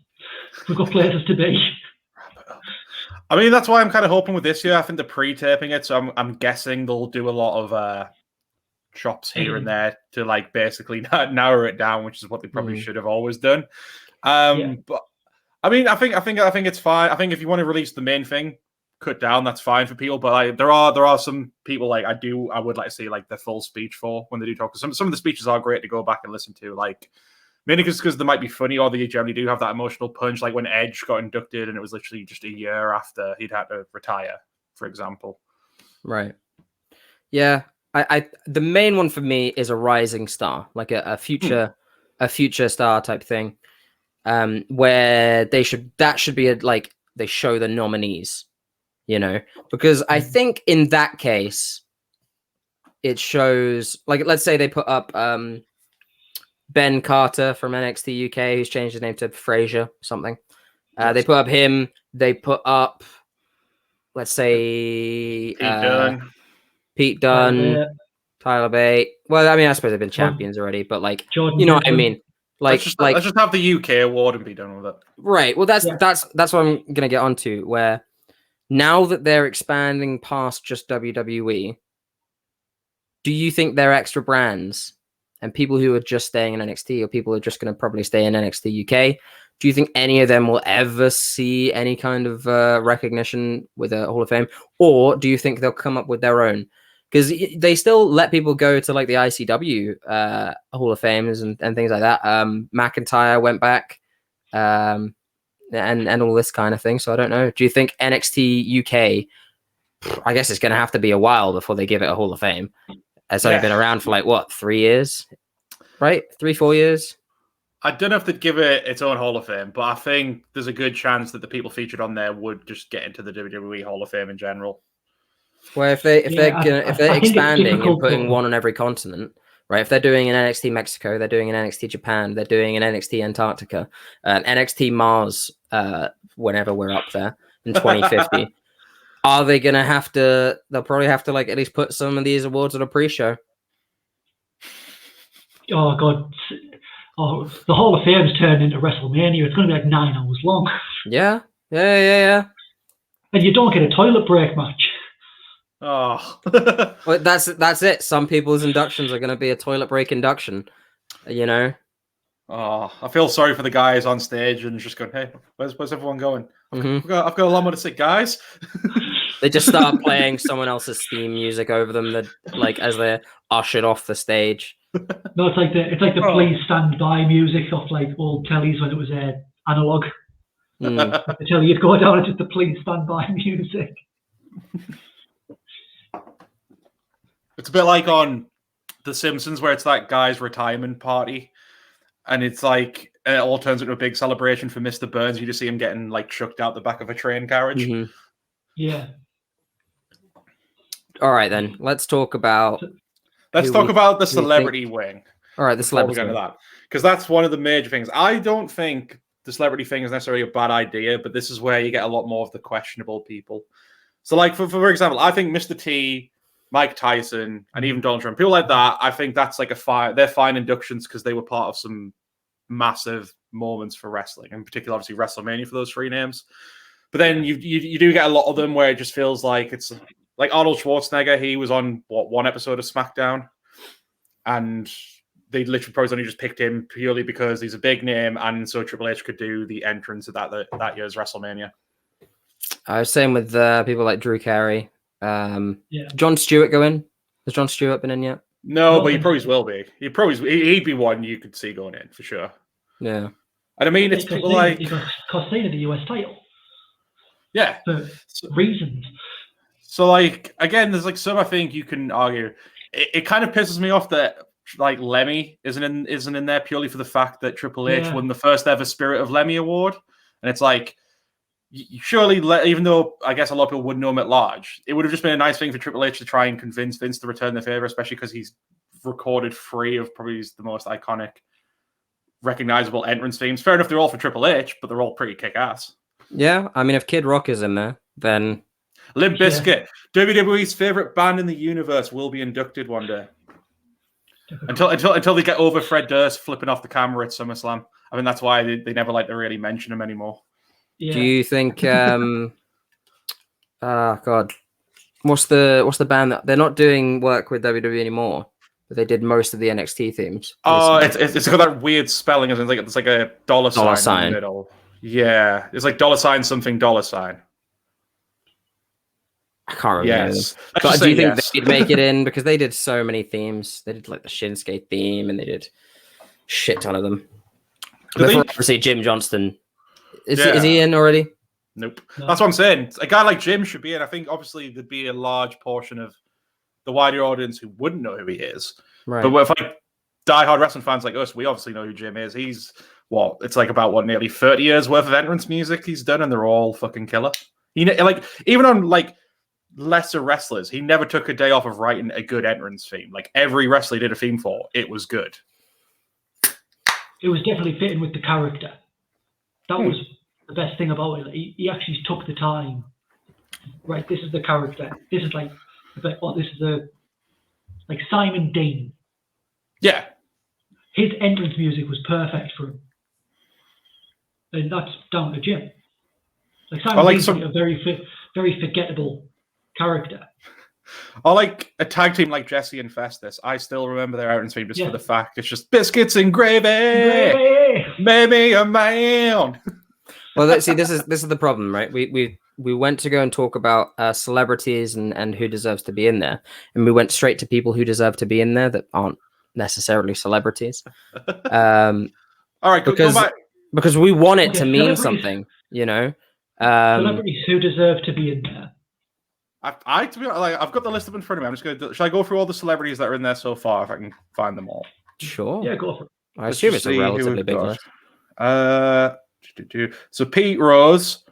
we've got places to be. I mean, that's why I'm kind of hoping with this year. I think they're pre-taping it, so I'm guessing they'll do a lot of chops here and there to like basically narrow it down, which is what they probably should have always done. But I mean, I think it's fine. I think if you want to release the main thing, cut down, that's fine for people. But there are some people like I would like to see like the full speech for when they do talk. Some of the speeches are great to go back and listen to, like mainly because they might be funny or they generally do have that emotional punch, like when Edge got inducted and it was literally just a year after he'd had to retire, for example. Right. Yeah. I the main one for me is a rising star, like a future star type thing, where that should be like they show the nominees, because I think in that case it shows, like, let's say they put up Ben Carter from NXT UK, who's changed his name to Frazier something. They put up him. They put up, let's say, Pete Dunne, Tyler Bate. Well, I mean, I suppose they've been champions already, but like, Jordan you know what I Devlin. mean? Like, let's just have the UK award and be done with it. Right. Well, that's what I'm gonna get onto. Where now that they're expanding past just WWE, do you think they're extra brands and people who are just staying in NXT or people who are just going to probably stay in NXT UK? Do you think any of them will ever see any kind of recognition with a Hall of Fame, or do you think they'll come up with their own? Because they still let people go to like the ICW Hall of Fames and things like that. McIntyre went back, and all this kind of thing. So I don't know. Do you think NXT UK? I guess it's going to have to be a while before they give it a Hall of Fame. It's only been around for like what, 3 years, right? 3-4 years. I don't know if they'd give it its own Hall of Fame, but I think there's a good chance that the people featured on there would just get into the WWE Hall of Fame in general. Well, if they're expanding and putting one on every continent, right? If they're doing an NXT Mexico, they're doing an NXT Japan, they're doing an NXT Antarctica, NXT Mars, whenever we're up there in 2050. Are they going to have to? They'll probably have to like at least put some of these awards on a pre-show. Oh God! Oh, the Hall of Fame's turned into Wrestlemania. It's going to be like 9 hours long. Yeah. And you don't get a toilet break match. Oh, well, that's it. Some people's inductions are going to be a toilet break induction. You know. Oh, I feel sorry for the guys on stage and just going, "Hey, where's everyone going? Mm-hmm. I've got a lot more to say, guys." They just start playing someone else's theme music over them, that like as they're ushered off the stage. No, it's like the please stand by music off like old tellies when it was analog. The telly, you'd go down and just the please stand by music. It's a bit like on The Simpsons where it's that guy's retirement party, and it's like it all turns into a big celebration for Mr. Burns. You just see him getting like chucked out the back of a train carriage. Mm-hmm. Yeah. Mm-hmm. All right, then let's talk about. Let's talk about the celebrity wing. All right, the celebrity wing. That, because that's one of the major things. I don't think the celebrity thing is necessarily a bad idea, but this is where you get a lot more of the questionable people. So, like for example, I think Mr. T, Mike Tyson, and even Donald Trump, people like that, I think that's like they're fine inductions because they were part of some massive moments for wrestling, in particular, obviously WrestleMania for those 3 names. But then you do get a lot of them where it just feels like it's like Arnold Schwarzenegger. He was on one episode of SmackDown, and they literally probably only just picked him purely because he's a big name, and so Triple H could do the entrance of that year's WrestleMania. Same with people like Drew Carey. Jon Stewart go in? Has Jon Stewart been in yet? No, but he probably will be. He'd be one you could see going in for sure. Yeah, and I mean it's people like he got Costina the US title. Yeah, for reasons. So like again, there's like some I think you can argue. It kind of pisses me off that like Lemmy isn't in there purely for the fact that Triple H won the first ever Spirit of Lemmy award, and it's like. Surely, even though I guess a lot of people wouldn't know him at large, it would have just been a nice thing for Triple H to try and convince Vince to return the favor, especially because he's recorded 3 of probably the most iconic, recognizable entrance themes. Fair enough, they're all for Triple H, but they're all pretty kick-ass. Yeah, I mean, if Kid Rock is in there, then... Limp Bizkit, WWE's favorite band in the universe, will be inducted one day. Until they get over Fred Durst flipping off the camera at SummerSlam. I mean, that's why they never like to really mention him anymore. Yeah. Do you think? God, what's the band that they're not doing work with WWE anymore? But they did most of the NXT themes. Oh, it's got that weird spelling. It's like a dollar sign in the middle. Yeah, it's like $sign something $sign. I can't remember. Yes, but do you think they'd make it in because they did so many themes? They did like the Shinsuke theme, and they did shit ton of them. Before obviously Jim Johnston. Is he in already? Nope. No. That's what I'm saying. A guy like Jim should be in. I think obviously there'd be a large portion of the wider audience who wouldn't know who he is. Right. But if like diehard wrestling fans like us, we obviously know who Jim is. He's it's like about nearly 30 years worth of entrance music he's done, and they're all fucking killer. He like even on like lesser wrestlers, he never took a day off of writing a good entrance theme. Like every wrestler he did a theme for, it was good. It was definitely fitting with the character. That was the best thing about it. He actually took the time. Right, this is the character. This is like Simon Dean. Yeah. His entrance music was perfect for him, and that's down to Jim. Like Simon Dean's like a very forgettable character. I like a tag team like Jesse and Festus. I still remember their entrance theme just for the fact it's just biscuits and gravy. Maybe a man. Well, see, this is the problem, right? We went to go and talk about celebrities and who deserves to be in there, and we went straight to people who deserve to be in there that aren't necessarily celebrities. All right, go back. Because we want it to mean something, you know. Celebrities who deserve to be in there. To be honest, I've got the list up in front of me. I'm just going to. Should I go through all the celebrities that are in there so far, if I can find them all? Sure. Yeah, go for it. I assume it's a relatively big list. So Pete Rose,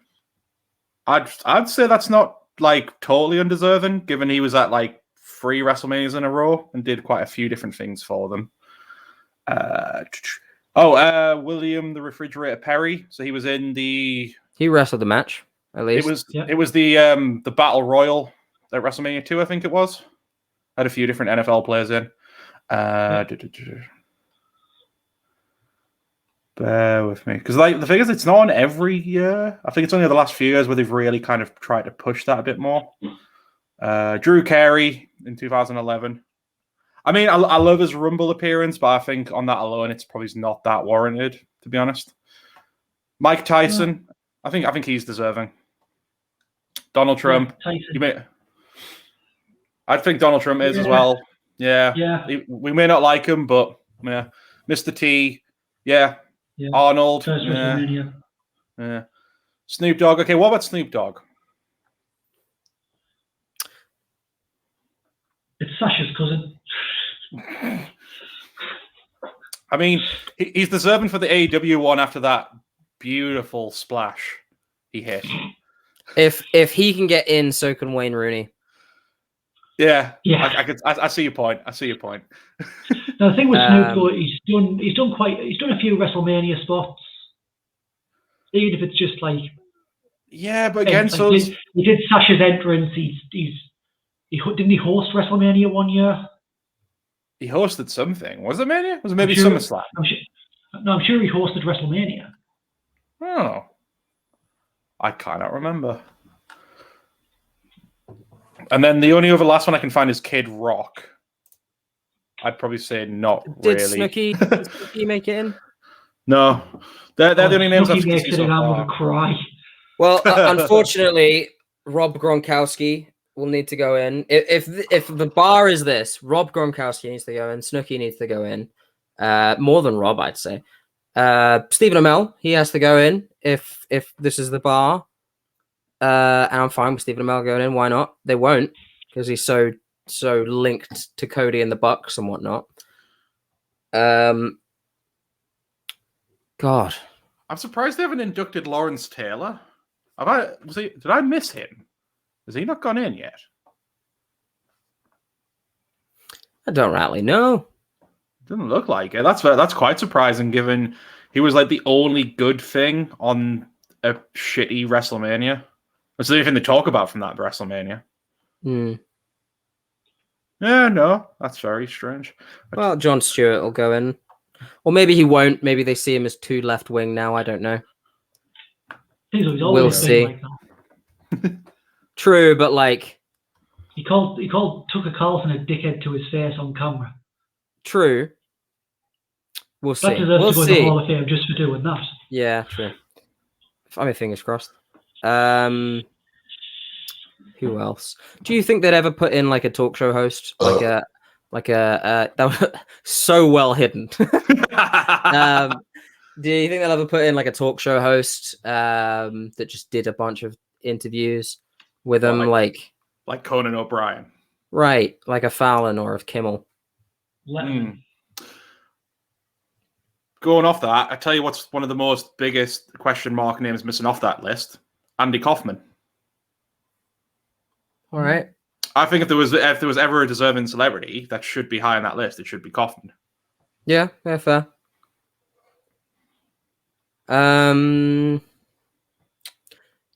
I'd say that's not like totally undeserving, given he was at like 3 WrestleManias in a row and did quite a few different things for them. William the Refrigerator Perry. So he was in the. He wrestled the match. At least it was the Battle Royal at WrestleMania 2, I think it was. Had a few different NFL players in. Bear with me, because like the thing is, it's not on every year. I think it's only the last few years where they've really kind of tried to push that a bit more. Drew Carey in 2011. I mean, I love his Rumble appearance, but I think on that alone, it's probably not that warranted, to be honest. Mike Tyson, I think he's deserving. Donald Trump, I think Donald Trump is as well. Yeah. We may not like him, but yeah. Mr. T, yeah. Arnold, yeah. Snoop Dogg. Okay, what about Snoop Dogg? It's Sasha's cousin. I mean, he's deserving for the AEW one after that beautiful splash he hit. If he can get in, so can Wayne Rooney. Yeah. I see your point. Now, the thing with Snoop, though, he's done a few WrestleMania spots. Even if it's just like, yeah, but again, he did Sasha's entrance. Didn't he host WrestleMania one year? He hosted something. Was it Mania? Was it maybe SummerSlam? I'm sure he hosted WrestleMania. Oh, I cannot remember. And then the only other last one I can find is Kid Rock. I'd probably say not did really. Did Snooki make it in? No. They're the only names I've seen so I'm far. going to cry. Well, unfortunately, Rob Gronkowski will need to go in. If the bar is this, Rob Gronkowski needs to go in. Snooki needs to go in. More than Rob, I'd say. Stephen Amell, he has to go in if this is the bar. And I'm fine with Stephen Amell going in. Why not? They won't, because he's so linked to Cody and the Bucks and whatnot. God, I'm surprised they haven't inducted Lawrence Taylor. Did I miss him? Has he not gone in yet? I don't really know. Doesn't look like it. That's quite surprising, given he was like the only good thing on a shitty WrestleMania. That's the only thing they talk about from that WrestleMania. Yeah, no, that's very strange. Well, Jon Stewart will go in. Or maybe he won't. Maybe they see him as too left wing now. I don't know. We'll see. Like that. True, but like he called Tucker Carlson a dickhead to his face on camera. True. We'll see. That deserves We'll to go in see. the Hall of Fame just for doing that. Yeah, true. I mean, fingers crossed. Who else? Do you think they'd ever put in like a talk show host, that was so well hidden? Do you think they'll ever put in like a talk show host that just did a bunch of interviews with them, like Conan O'Brien, right? Like a Fallon or a Kimmel. Going off that, I tell you what's one of the most biggest question mark names missing off that list: Andy Kaufman. All right. I think if there was ever a deserving celebrity that should be high on that list, it should be Kaufman. Yeah, fair.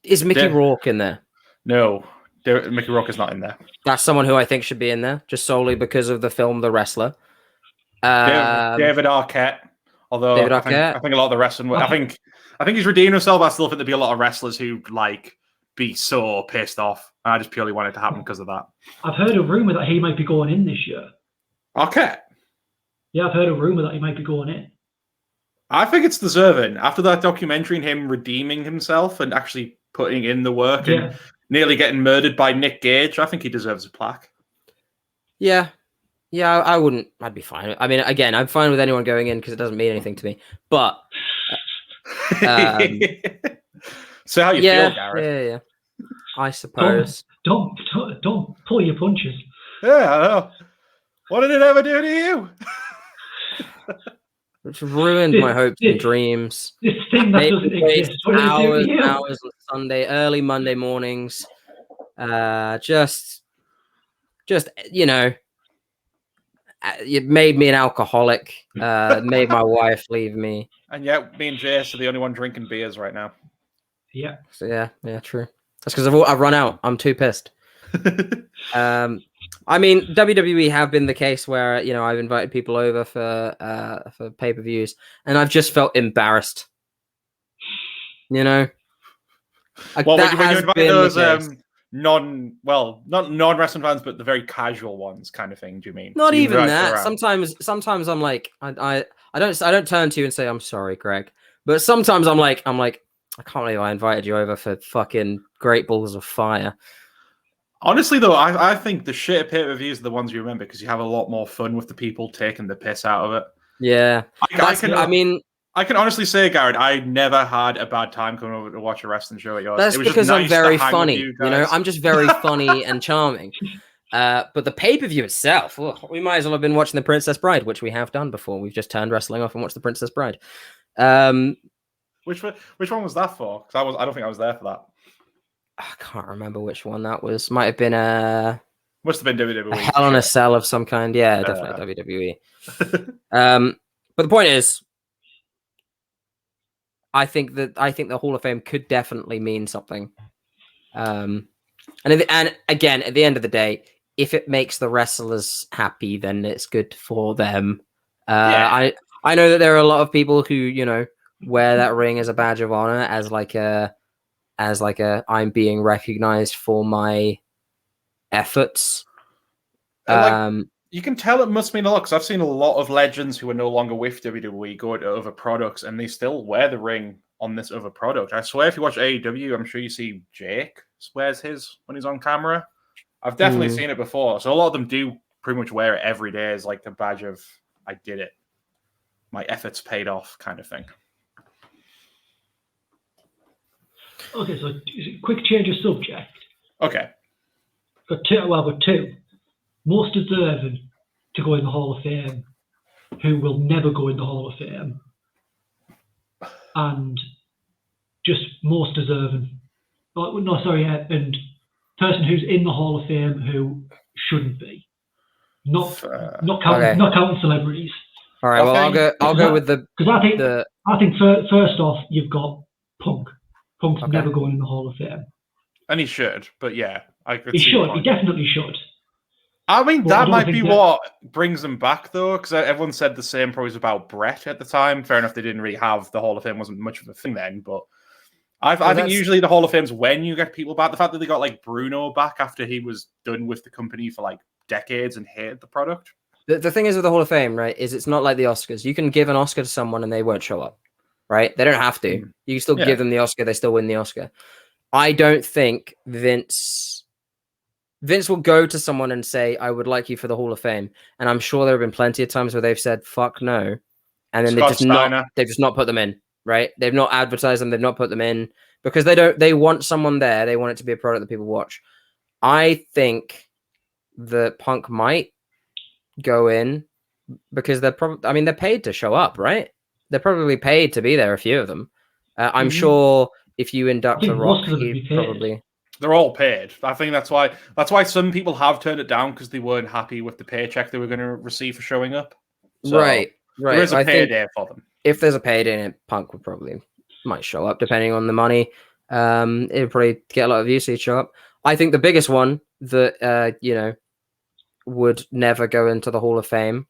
Is Mickey Rourke in there? No, Mickey Rourke is not in there. That's someone who I think should be in there, just solely because of the film The Wrestler. David Arquette. Although David I Arquette. think a lot of the wrestling, I think he's redeemed himself. I still think there'd be a lot of wrestlers who like be so pissed off. And I just purely want it to happen because of that. I've heard a rumor that he might be going in this year. Arquette. Yeah, I've heard a rumor that he might be going in. I think it's deserving. After that documentary and him redeeming himself and actually putting in the work and nearly getting murdered by Nick Gage, I think he deserves a plaque. Yeah. Yeah, I wouldn't. I'd be fine. I mean, again, I'm fine with anyone going in because it doesn't mean anything to me. But so how you feel, Gareth? Yeah. I suppose. Don't pull your punches. Yeah, I know. What did it ever do to you? It's ruined my hopes and dreams. This thing that doesn't exist. What did it do to you? Hours on Sunday, early Monday mornings. Just you know. It made me an alcoholic. Made my wife leave me. And yet, me and Jace are the only one drinking beers right now. Yeah. So yeah, true. That's because I've run out. I'm too pissed. I mean, WWE have been the case where I've invited people over for pay-per-views, and I've just felt embarrassed. Well, when you invite those not non-wrestling fans, but the very casual ones, kind of thing. Do you mean? Not even that. Sometimes I'm like, I don't turn to you and say I'm sorry, Greg. But sometimes I'm like, I can't believe I invited you over for fucking Great Balls of Fire. Honestly, though, I think the shit pay-per-views are the ones you remember because you have a lot more fun with the people taking the piss out of it. Yeah, I can honestly say, Garrett, I never had a bad time coming over to watch a wrestling show at yours. That's it was because just nice I'm very to hang funny. with you guys. I'm just very funny and charming. But the pay-per-view itself, we might as well have been watching The Princess Bride, which we have done before. We've just turned wrestling off and watched The Princess Bride. Which one was that for? Because I don't think I was there for that. I can't remember which one that was. Might have been must have been WWE. A Hell in a Cell of some kind. Yeah, definitely WWE. But the point is, I think the Hall of Fame could definitely mean something. And again, at the end of the day, if it makes the wrestlers happy, then it's good for them. I know that there are a lot of people who wear that ring as a badge of honor, as like a I'm being recognized for my efforts. You can tell it must mean a lot because I've seen a lot of legends who are no longer with WWE go to other products and they still wear the ring on this other product. I swear if you watch AEW, I'm sure you see Jake wears his when he's on camera. I've definitely seen it before. So a lot of them do pretty much wear it every day as like the badge of I did it. My efforts paid off kind of thing. Okay, so quick change of subject. Okay. Got two. Most deserving to go in the Hall of Fame, who will never go in the Hall of Fame, and just most deserving. And person who's in the Hall of Fame who shouldn't be. Not counting celebrities. All right. Well, I'll go with the because I think first off you've got Punk. Punk's never going in the Hall of Fame. And he should, but yeah, I could. He should. He definitely should. I mean, that might be what brings him back, though, because everyone said the same probably about Brett at the time. Fair enough, they didn't really have the Hall of Fame, wasn't much of a thing then, but I think usually the Hall of Fame's when you get people back. The fact that they got like Bruno back after he was done with the company for like decades and hated the product. The thing is with the Hall of Fame, right, is it's not like the Oscars. You can give an Oscar to someone and they won't show up, right? They don't have to. You can still give them the Oscar. They still win the Oscar. I don't think Vince will go to someone and say, I would like you for the Hall of Fame. And I'm sure there have been plenty of times where they've said, fuck no. And then they've just not put them in, right? They've not advertised them. They've not put them in because they want someone there. They want it to be a product that people watch. I think that Punk might go in because they're paid to show up, right? They're probably paid to be there, a few of them. I'm sure if you induct The Rock, he'd probably... They're all paid. I think that's why some people have turned it down because they weren't happy with the paycheck they were going to receive for showing up. So right. There is a payday for them. If there's a payday in it, Punk might show up depending on the money. It'd probably get a lot of usage up. I think the biggest one that would never go into the Hall of Fame,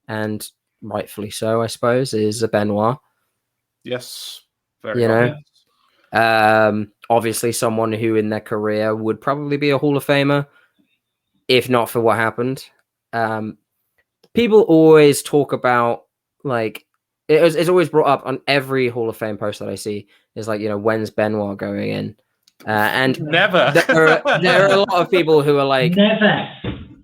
and rightfully so, I suppose, is a Benoit. Yes, very Obviously someone who in their career would probably be a Hall of Famer, if not for what happened. People always talk about, like, it's always brought up on every Hall of Fame post that I see, is like, when's Benoit going in? And never. there are a lot of people who are like, never.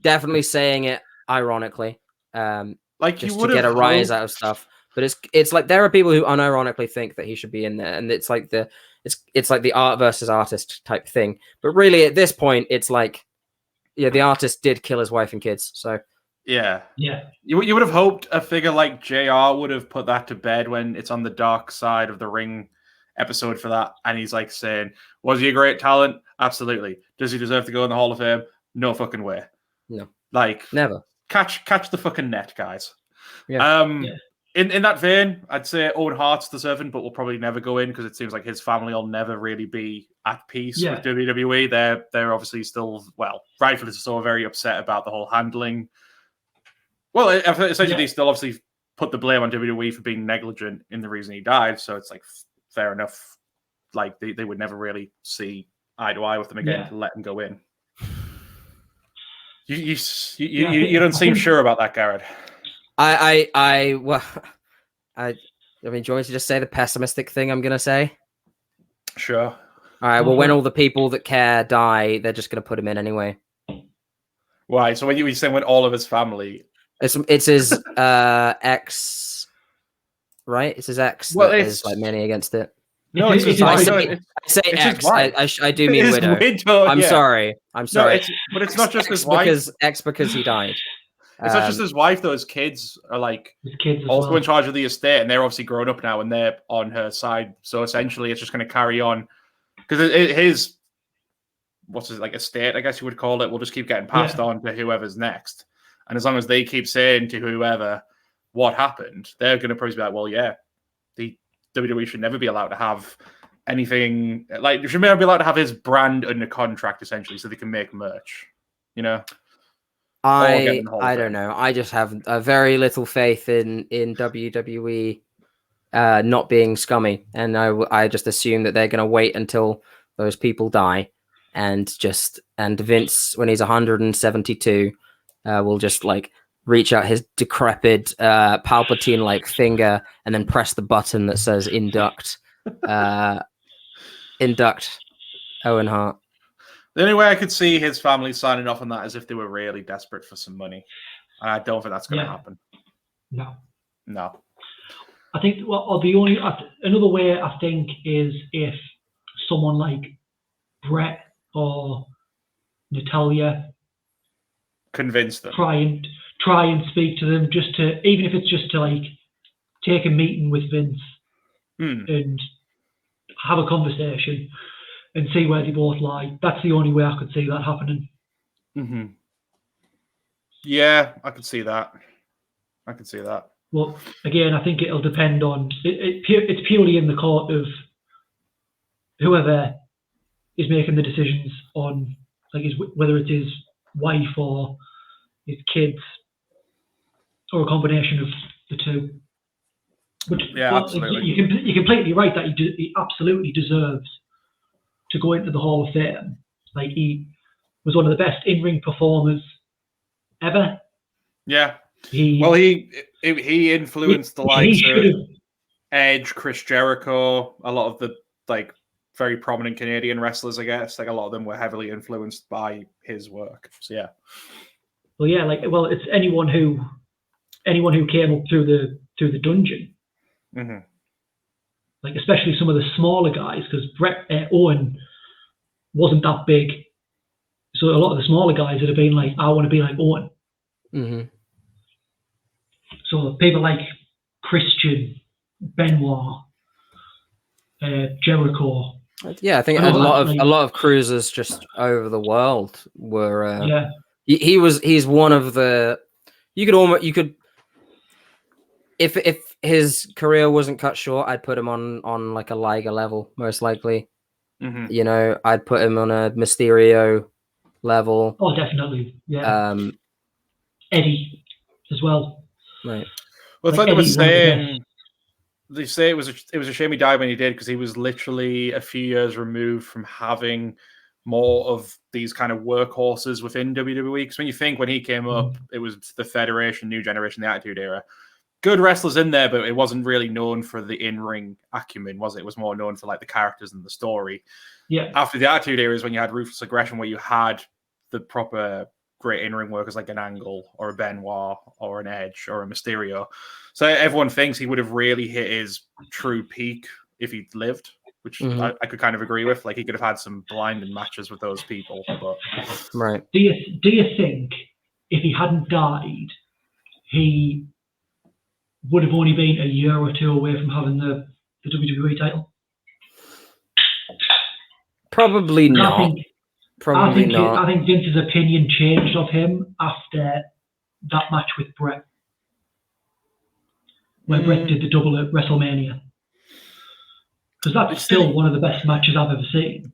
definitely saying it ironically, Like, just you to get a rise hoped... out of stuff. But it's like there are people who unironically think that he should be in there, and it's like the art versus artist type thing. But really, at this point, it's like, the artist did kill his wife and kids, so yeah. You would have hoped a figure like JR would have put that to bed when it's on the dark side of the ring episode for that, and he's like saying, was he a great talent? Absolutely. Does he deserve to go in the Hall of Fame? No fucking way. No. Like, never. Catch the fucking net, guys. Yeah. In that vein, I'd say Owen Hart's deserving, but will probably never go in because it seems like his family will never really be at peace with WWE. They're obviously still, well, rightfully so, very upset about the whole handling. Well, essentially, they still obviously put the blame on WWE for being negligent in the reason he died. So it's like, fair enough. Like, they would never really see eye to eye with him again to let him go in. You don't seem sure about that, Garrett. I mean, do you want me to just say the pessimistic thing I'm gonna say? Sure. All right. Well, when all the people that care die, they're just gonna put him in anyway. Why? So when you say when all of his family, it's his ex, right? It's his ex. Well, is like many against it. No, it's his wife. I say ex. I do mean widow. I'm sorry. No, but it's not just his wife. Because he died. It's not just his wife, though. His kids are like also in charge of the estate, and they're obviously grown up now, and they're on her side. So essentially, it's just going to carry on because his estate, I guess you would call it, will just keep getting passed on to whoever's next. And as long as they keep saying to whoever what happened, they're going to probably be like, well, yeah, the WWE should never be allowed to have anything like, should never be allowed to have his brand under contract, essentially, so they can make merch, I don't know. I just have a very little faith in WWE not being scummy, and I just assume that they're going to wait until those people die, and Vince, when he's 172, will just like reach out his decrepit Palpatine-like finger and then press the button that says induct Owen Hart. The only way I could see his family signing off on that is if they were really desperate for some money. And I don't think that's going to happen. No. I think, another way I think is if someone like Brett or Natalya convince them, try and speak to them, even if it's just to like take a meeting with Vince and have a conversation and see where they both lie. That's the only way I could see that happening. Mm-hmm. Yeah, I could see that. Well, again, I think it'll depend on... It's purely in the court of whoever is making the decisions on, like, whether it's his wife or his kids or a combination of the two. But, absolutely. You're completely right that he absolutely deserves to go into the Hall of Fame. Like, he was one of the best in-ring performers ever. Yeah. He influenced the likes of Edge, Chris Jericho, a lot of the like very prominent Canadian wrestlers, I guess. Like a lot of them were heavily influenced by his work. So yeah. It's anyone who came up through the dungeon. Mm-hmm. Like especially some of the smaller guys, because Owen wasn't that big. So a lot of the smaller guys would have been like, I want to be like Owen. Mm-hmm. So people like Christian, Benoit, Jericho. Yeah, I think a lot of cruisers just over the world were. He's one of the. You could. If his career wasn't cut short, I'd put him on like a Liger level, most likely. Mhm. You know, I'd put him on a Mysterio level. Oh, definitely. Yeah. Eddie as well. Right. Well, it's Like like they were Eddie's one of the saying. They say it was a shame he died when he did because he was literally a few years removed from having more of these kind of workhorses within WWE. Because when you think when he came up, it was the Federation, New Generation, the Attitude Era. Good wrestlers in there, but it wasn't really known for the in-ring acumen, was it? It was more known for like the characters and the story. Yeah. After the Attitude Era is when you had Ruthless Aggression, where you had the proper great in-ring workers like an Angle or a Benoit or an Edge or a Mysterio. So everyone thinks he would have really hit his true peak if he'd lived, which I could kind of agree with. Like he could have had some blinding matches with those people. But Right. Do you think if he hadn't died, he would have only been a year or two away from having the WWE title? Probably not. I think Vince's opinion changed of him after that match with Brett, where Brett did the double at WrestleMania. Because that's still one of the best matches I've ever seen.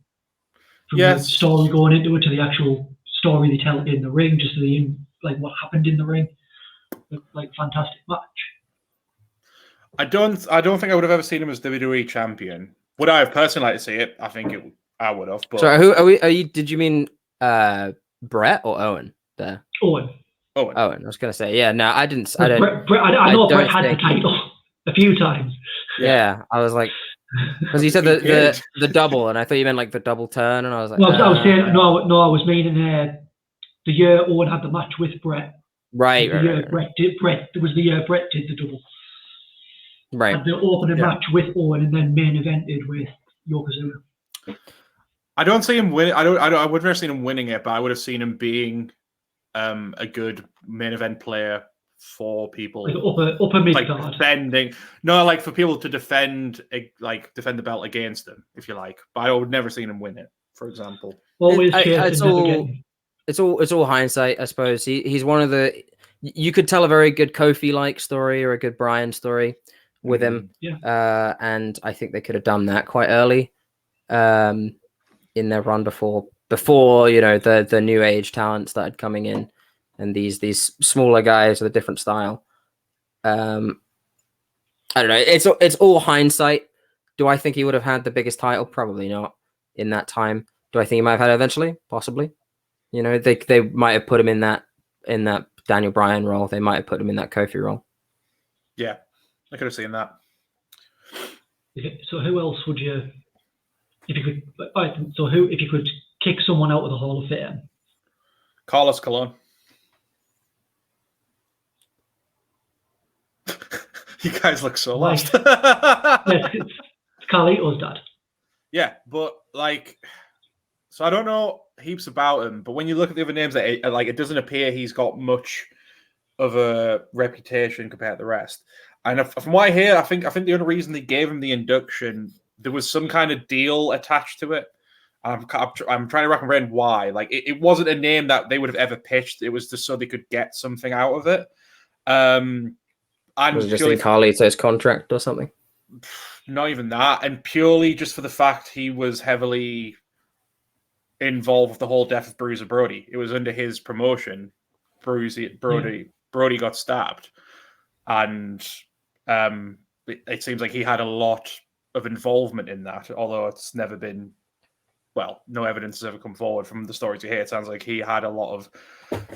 From the story going into it to the actual story they tell in the ring, just to the like what happened in the ring. Like fantastic match. I don't think I would have ever seen him as WWE champion. Would I have personally liked to see it? I think I would have. But so are you? Did you mean Brett or Owen there? Owen. I was gonna say, yeah. No, I didn't. I know Brett had the title a few times. Yeah, I was like, because he said the double, and I thought you meant like the double turn, and I was like, well, I was saying no, I was meaning the year Owen had the match with Brett. Right. Brett it was the year Brett did the double. Right. Had the opening match with Owen, and then main evented with Yokozuna. I don't see him win. I wouldn't have seen him winning it, but I would have seen him being a good main event player for people, like upper mid like card. defending. No, like for people to defend the belt against him, if you like. But I would never seen him win it, for example. It's all hindsight, I suppose. He's one of the. You could tell a very good Kofi-like story or a good Bryan story with him, and I think they could have done that quite early, in their run before the new age talent started coming in, and these smaller guys with a different style. I don't know. It's all hindsight. Do I think he would have had the biggest title? Probably not in that time. Do I think he might have had it eventually? Possibly. You know, they might have put him in that Daniel Bryan role. They might have put him in that Kofi role. Yeah, I could have seen that. So who else would you, if you could kick someone out of the Hall of Fame? Carlos Colon. You guys look so lost. It's Carlito's dad. Yeah, but so I don't know heaps about him, but when you look at the other names, it doesn't appear he's got much of a reputation compared to the rest. And from what I hear, I think the only reason they gave him the induction, there was some kind of deal attached to it. I'm trying to rack my brain why. Like it wasn't a name that they would have ever pitched. It was just so they could get something out of it. And was it just in Carlito's contract or something? Not even that, and purely just for the fact he was heavily involved with the whole death of Bruiser Brody. It was under his promotion. Brody got stabbed, and it seems like he had a lot of involvement in that. Although it's never been, no evidence has ever come forward from the stories you hear. It sounds like he had a lot of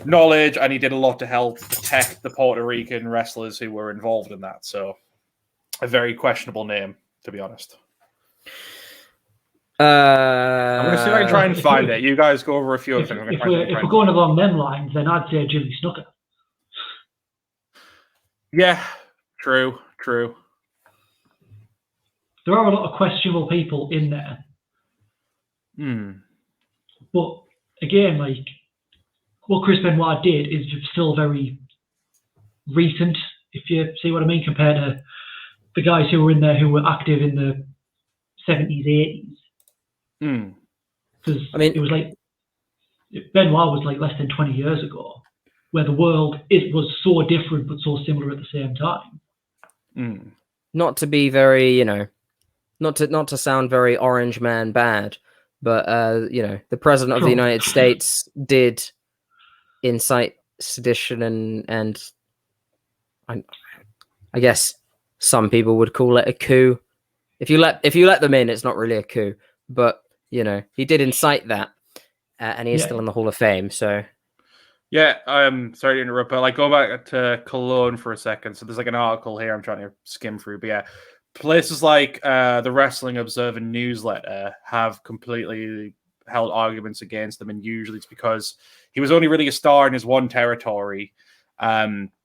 knowledge, and he did a lot to help protect the Puerto Rican wrestlers who were involved in that. So, a very questionable name, to be honest. I'm going to see if I can try and find it. You guys go over a few of them. If we're going along them lines, then I'd say Jimmy Snuka. Yeah, true. There are a lot of questionable people in there. But again, like what Chris Benoit did is still very recent, if you see what I mean, compared to the guys who were in there who were active in the 70s, 80s. Because it was like Benoit was like less than 20 years ago, where the world was so different but so similar at the same time. Not to be very, not to sound very Orange Man bad, but the president of the United States did incite sedition, and I guess some people would call it a coup. If you let them in, it's not really a coup, but he did incite that, and he is still in the Hall of Fame. So. Yeah, sorry to interrupt, but going back to Cologne for a second. So there's an article here I'm trying to skim through, but yeah, places like the Wrestling Observer newsletter have completely held arguments against them, and usually it's because he was only really a star in his one territory.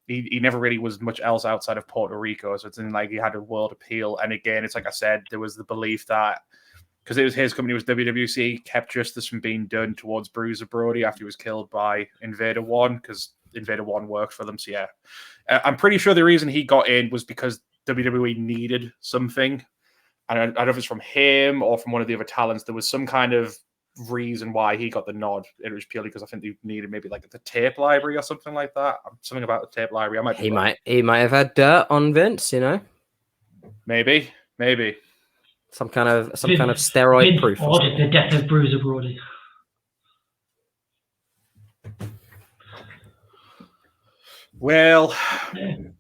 He never really was much else outside of Puerto Rico, so it's he had a world appeal. And again, it's like I said, there was the belief that because it was his company, was WWC, kept justice from being done towards Bruiser Brody after he was killed by Invader One, because Invader One worked for them. So yeah, I'm pretty sure the reason he got in was because WWE needed something. And I don't know if it's from him or from one of the other talents. There was some kind of reason why he got the nod. It was purely because I think they needed maybe the tape library or something like that. Something about the tape library. He might have had dirt on Vince, Maybe. Some kind of steroid proof. Ordered the death of Bruiser Brody. Well, I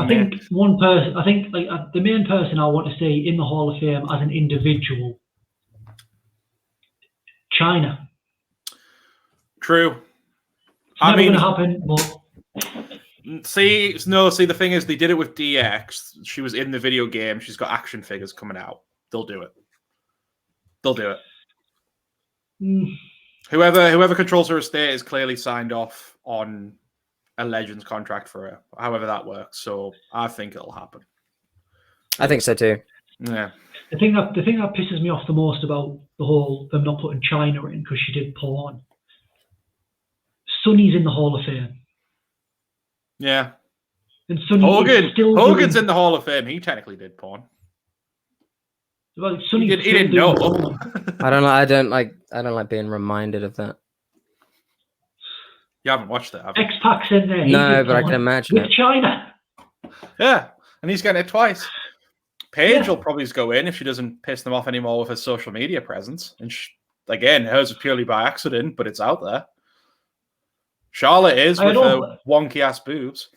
think one person. I think the main person I want to see in the Hall of Fame as an individual. China. True. It's never going to happen, but. See, the thing is, they did it with DX. She was in the video game. She's got action figures coming out. They'll do it. Whoever controls her estate is clearly signed off on a Legends contract for her, however that works. So I think it'll happen. I think so too. Yeah. The thing that pisses me off the most about the whole them not putting China in because she did porn. Sonny's in the Hall of Fame. Yeah. And Sonny Hogan's in the Hall of Fame. He technically did porn. Well, he didn't know. I don't like being reminded of that. You haven't watched it, have you? X-Pac's in there. No, but I can imagine with China. Yeah, and he's getting it twice. Paige will probably just go in if she doesn't piss them off anymore with her social media presence. And again, hers is purely by accident, but it's out there. Charlotte is with her wonky ass boobs.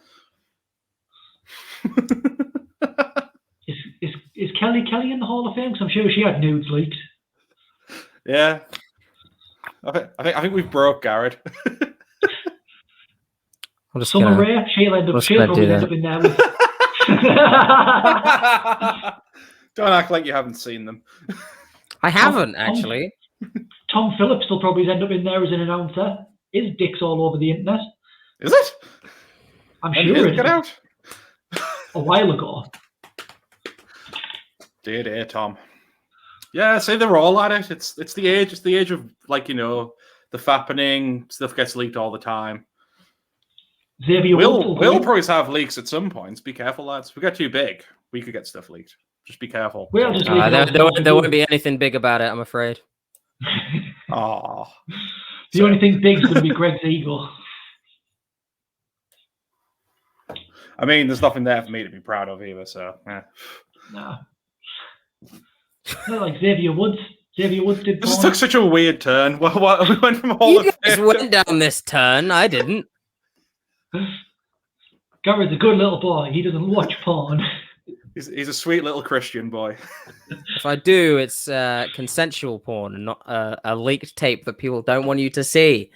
Is Kelly in the Hall of Fame? Because I'm sure she had nudes leaked. Yeah, I think we've broke Garrett. Summer Rae, she'll end up in there with. Don't act like you haven't seen them. I haven't actually. Tom Phillips will probably end up in there as an announcer. His dick's all over the internet. Is it? I'm sure it got out a while ago. Dear Tom. Yeah, say they're all at it. It's the age. It's the age of the fappening stuff gets leaked all the time. We'll probably have leaks at some points. Be careful, lads. If we get too big, we could get stuff leaked. Just be careful. There won't be anything big about it, I'm afraid. Oh. The only thing big is going to be Greg's ego. I mean, there's nothing there for me to be proud of either, so yeah. No. Not like Xavier Woods. Xavier Woods did. This took such a weird turn. We went from all of this. Went down this turn. I didn't. Garrett's a good little boy. He doesn't watch porn. He's a sweet little Christian boy. If I do, it's consensual porn and not a leaked tape that people don't want you to see.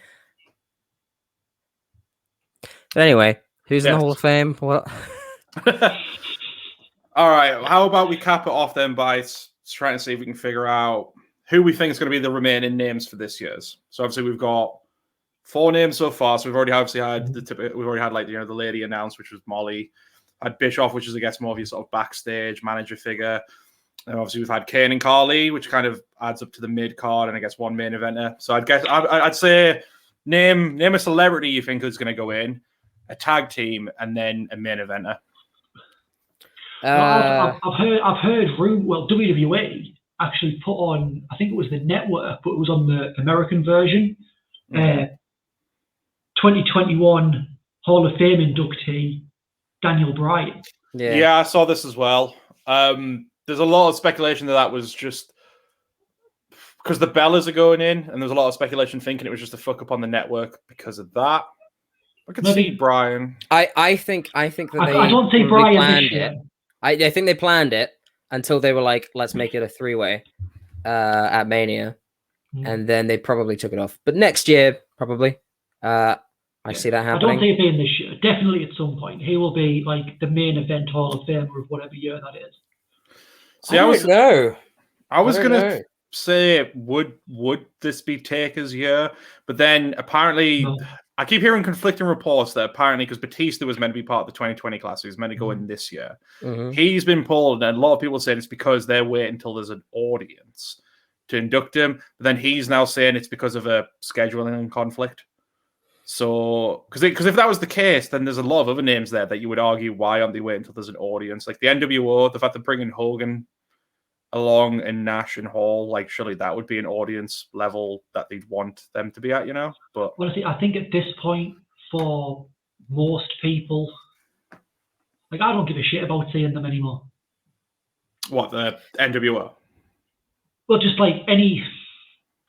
But anyway, who's in the Hall of Fame? What? All right. How about we cap it off then by trying to see if we can figure out who we think is going to be the remaining names for this year's. So obviously we've got 4 names so far. So we've already had the lady announced, which was Molly. Had Bischoff, which is, I guess, more of your sort of backstage manager figure. And obviously, we've had Kane and Carey, which kind of adds up to the mid card, and I guess one main eventer. So I'd say name a celebrity you think is going to go in, a tag team, and then a main eventer. I've heard WWE actually put on, I think it was the network, but it was on the American version. 2021 Hall of Fame inductee Daniel Bryan. Yeah, I saw this as well. there's a lot of speculation that was just because the Bellas are going in, and there's a lot of speculation thinking it was just a fuck up on the network because of that. I could see Brian. I think that I don't see Brian planned this year. it. I think they planned it until they were like, let's make it a 3-way at Mania, and then they probably took it off. But next year, probably, I see that happening. I don't see it being this year. Definitely at some point, he will be like the main event Hall of Famer of whatever year that is. See, I was gonna say, would this be Taker's year? But then apparently, I keep hearing conflicting reports that apparently, because Batista was meant to be part of the 2020 class, he was meant to go in this year. He's been pulled, and a lot of people say it's because they're waiting until there's an audience to induct him. But then he's now saying it's because of a scheduling conflict. So, because if that was the case, then there's a lot of other names there that you would argue why aren't they waiting until there's an audience? Like the NWO, the fact they're bringing Hogan along and Nash and Hall, like surely that would be an audience level that they'd want them to be at, you know? But well, I think at this point, for most people, like I don't give a shit about seeing them anymore. What, the NWO? Well, just like any,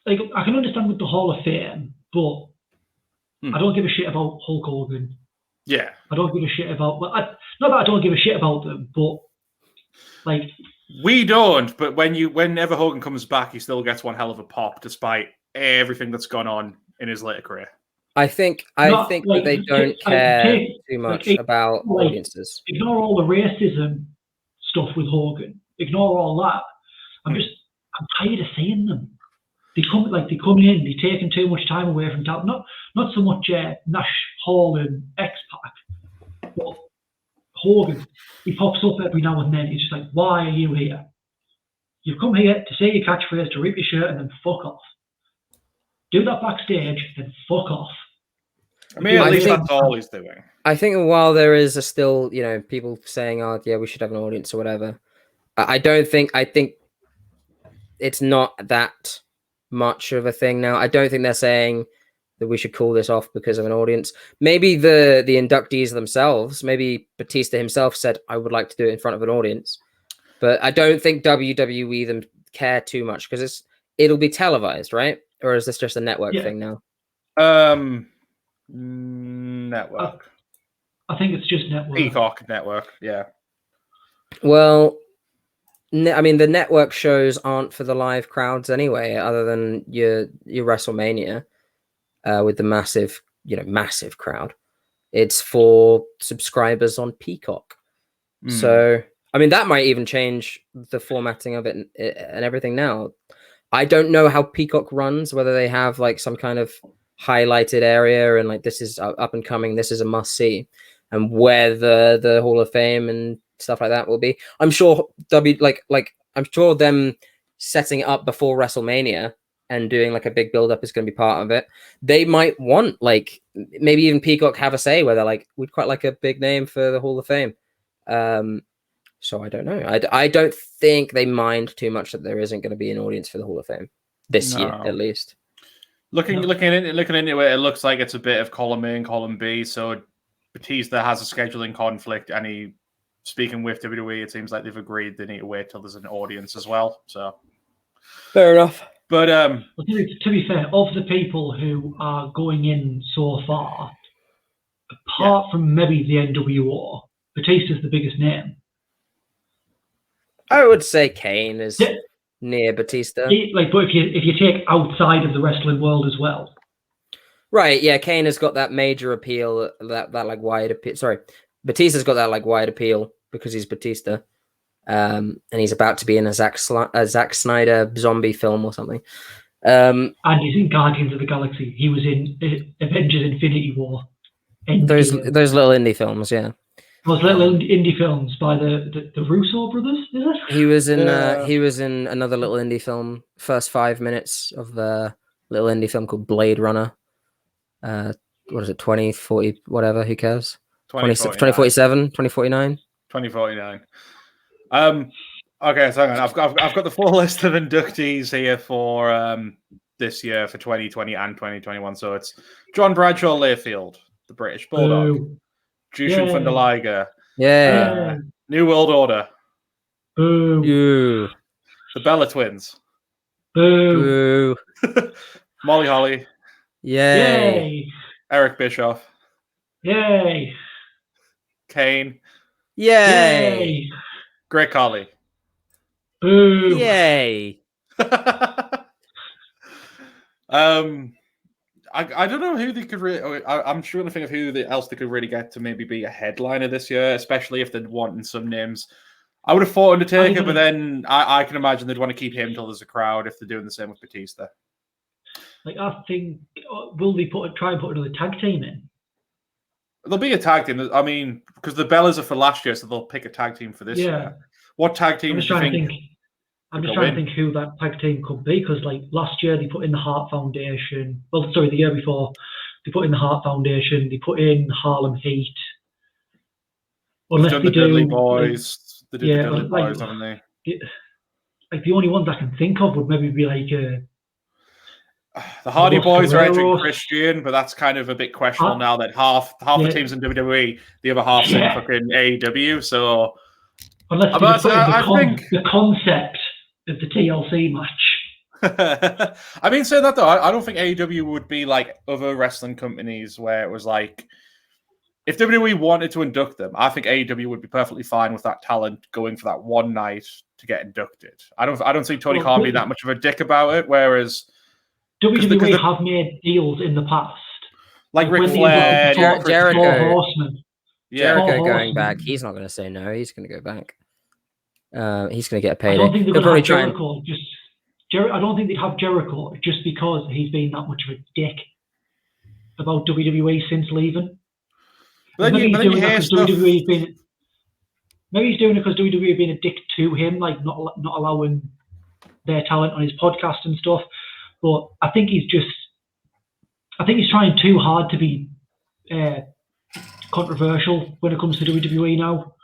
like I can understand with the Hall of Fame, but I don't give a shit about Hulk Hogan. Yeah, I don't give a shit about. Well, not that I don't give a shit about them, but like. We don't, but whenever Hogan comes back, he still gets one hell of a pop, despite everything that's gone on in his later career. I think that they don't care too much about audiences. Ignore all the racism stuff with Hogan. Ignore all that. I'm tired of seeing them. They come in, they're taking too much time away from talent. Not so much Nash, Hall, and X-Pac, but Hogan. He pops up every now and then. He's just like, why are you here? You've come here to say your catchphrase, to rip your shirt, and then fuck off. Do that backstage, then fuck off. I mean, at least that's all he's doing. I think while there is still, people saying, oh, yeah, we should have an audience or whatever, I think it's not that much of a thing now. I don't think they're saying that we should call this off because of an audience. Maybe the inductees themselves, maybe Batista himself said, I would like to do it in front of an audience. But I don't think WWE them care too much because it'll be televised, right? Or is this just a network thing now? Network. I think it's just network. Peacock network, yeah. Well, I mean, the network shows aren't for the live crowds anyway, other than your WrestleMania with the massive crowd. It's for subscribers on Peacock. So, I mean, that might even change the formatting of it and everything now. I don't know how Peacock runs, whether they have like some kind of highlighted area and like this is up and coming, this is a must see, and where the Hall of Fame and stuff like that will be. I'm sure I'm sure them setting it up before WrestleMania and doing like a big build up is going to be part of it. They might want like maybe even Peacock have a say where they're like, we'd quite like a big name for the Hall of Fame. So I don't know. I don't think they mind too much that there isn't going to be an audience for the Hall of Fame this year, at least. Looking into it, it looks like it's a bit of column A and column B. So Batista has a scheduling conflict, and speaking with WWE, it seems like they've agreed they need to wait till there's an audience as well. So fair enough. But to be fair, of the people who are going in so far, apart from maybe the NWO, Batista's the biggest name. I would say Kane is near Batista. But if you take outside of the wrestling world as well, right? Yeah, Kane has got that major appeal, that like wide appeal. Sorry, Batista's got that like wide appeal because he's Batista, and he's about to be in a Zack Snyder zombie film or something. And he's in Guardians of the Galaxy. He was in Avengers: Infinity War. Those little indie films, yeah. Those little indie films by the Russo brothers, is it? He was in another little indie film. First 5 minutes of the little indie film called Blade Runner. What is it? 2040, whatever. Who cares? 2047, 2049. 2049. Okay, so hang on. I've got the full list of inductees here for this year for 2020 and 2021. So it's John Bradshaw Layfield, the British Bulldog. Jushin Thunder Liger. Yeah. New World Order. Boo. You. The Bella Twins. Boo. Boo. Molly Holly. Yay. Yay. Eric Bischoff. Yay. Kane. Yay. Yay. Great Khali. Boo. Yay. I don't know who they could really. I'm trying to think of who else they could really get to maybe be a headliner this year, especially if they're wanting some names. I would have thought Undertaker, but then I can imagine they'd want to keep him till there's a crowd if they're doing the same with Batista. Like, I think, will they try and put another tag team in? There'll be a tag team. I mean, because the Bellas are for last year, so they'll pick a tag team for this year. What tag team do you think? I'm just trying to think who that tag team could be, because like last year they put in the Hart Foundation. Well, sorry, the year before they put in the Hart Foundation. They put in Harlem Heat. Unless they do Dudley Boys. They did the Dudley like, Boys, haven't they? Like the only ones I can think of would maybe be like the Hardy Boys are entering Guerreros. Christian, but that's kind of a bit questionable now that half the teams in WWE, the other half's in fucking AEW. So unless they put in the concept of the TLC match. I mean, saying that though, I don't think AEW would be like other wrestling companies where it was like, if WWE wanted to induct them, I think AEW would be perfectly fine with that talent going for that one night to get inducted. I don't see Tony Khan being that much of a dick about it. Whereas WWE have made deals in the past, like Ric Flair, Jericho. Horsemen. Jericho going back. He's not going to say no. He's going to go back. He's going to get a payday. I don't think they're going to have Jericho. I don't think they'd have Jericho just because he's been that much of a dick about WWE since leaving. Maybe he's doing it because WWE have been a dick to him, like not allowing their talent on his podcast and stuff. But I think he's trying too hard to be controversial when it comes to WWE now.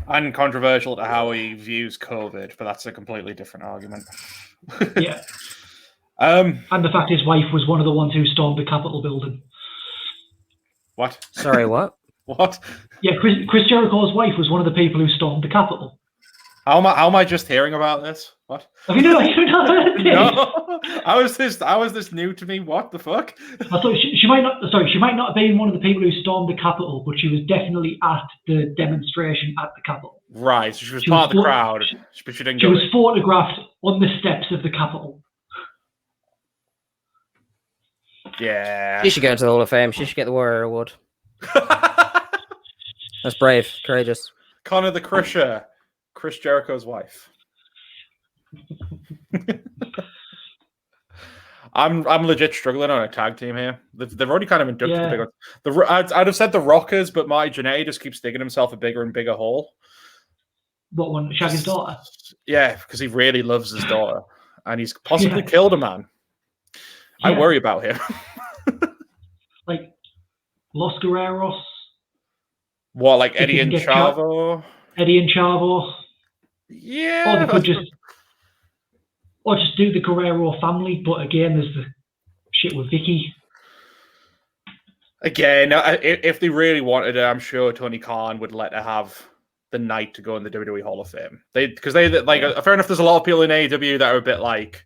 And controversial to how he views COVID, but that's a completely different argument. Yeah. And the fact his wife was one of the ones who stormed the Capitol building. What? Sorry, what? What? Yeah, Chris Jericho's wife was one of the people who stormed the Capitol. How am I just hearing about this? What? Have you not heard this? No. How is this new to me? What the fuck? I thought she might not have been one of the people who stormed the Capitol, but she was definitely at the demonstration at the Capitol. Right, so she was part of the crowd, but she didn't go. She was photographed on the steps of the Capitol. Yeah. She should go into the Hall of Fame. She should get the Warrior Award. That's brave, courageous. Connor the Crusher, Chris Jericho's wife. I'm legit struggling on a tag team here. They've already kind of inducted the big ones. I'd have said the Rockers, but Marty Jannetty just keeps digging himself a bigger and bigger hole. What one? Shaggy's daughter? Yeah, because he really loves his daughter. And he's possibly killed a man. I worry about him. Like Los Guerreros. What, like Eddie and Chavo? Eddie and Chavo. Yeah. Or they could just do the Guerrero family, but again, there's the shit with Vicky. Again, if they really wanted it, I'm sure Tony Khan would let her have the night to go in the WWE Hall of Fame. Fair enough, there's a lot of people in AEW that are a bit like,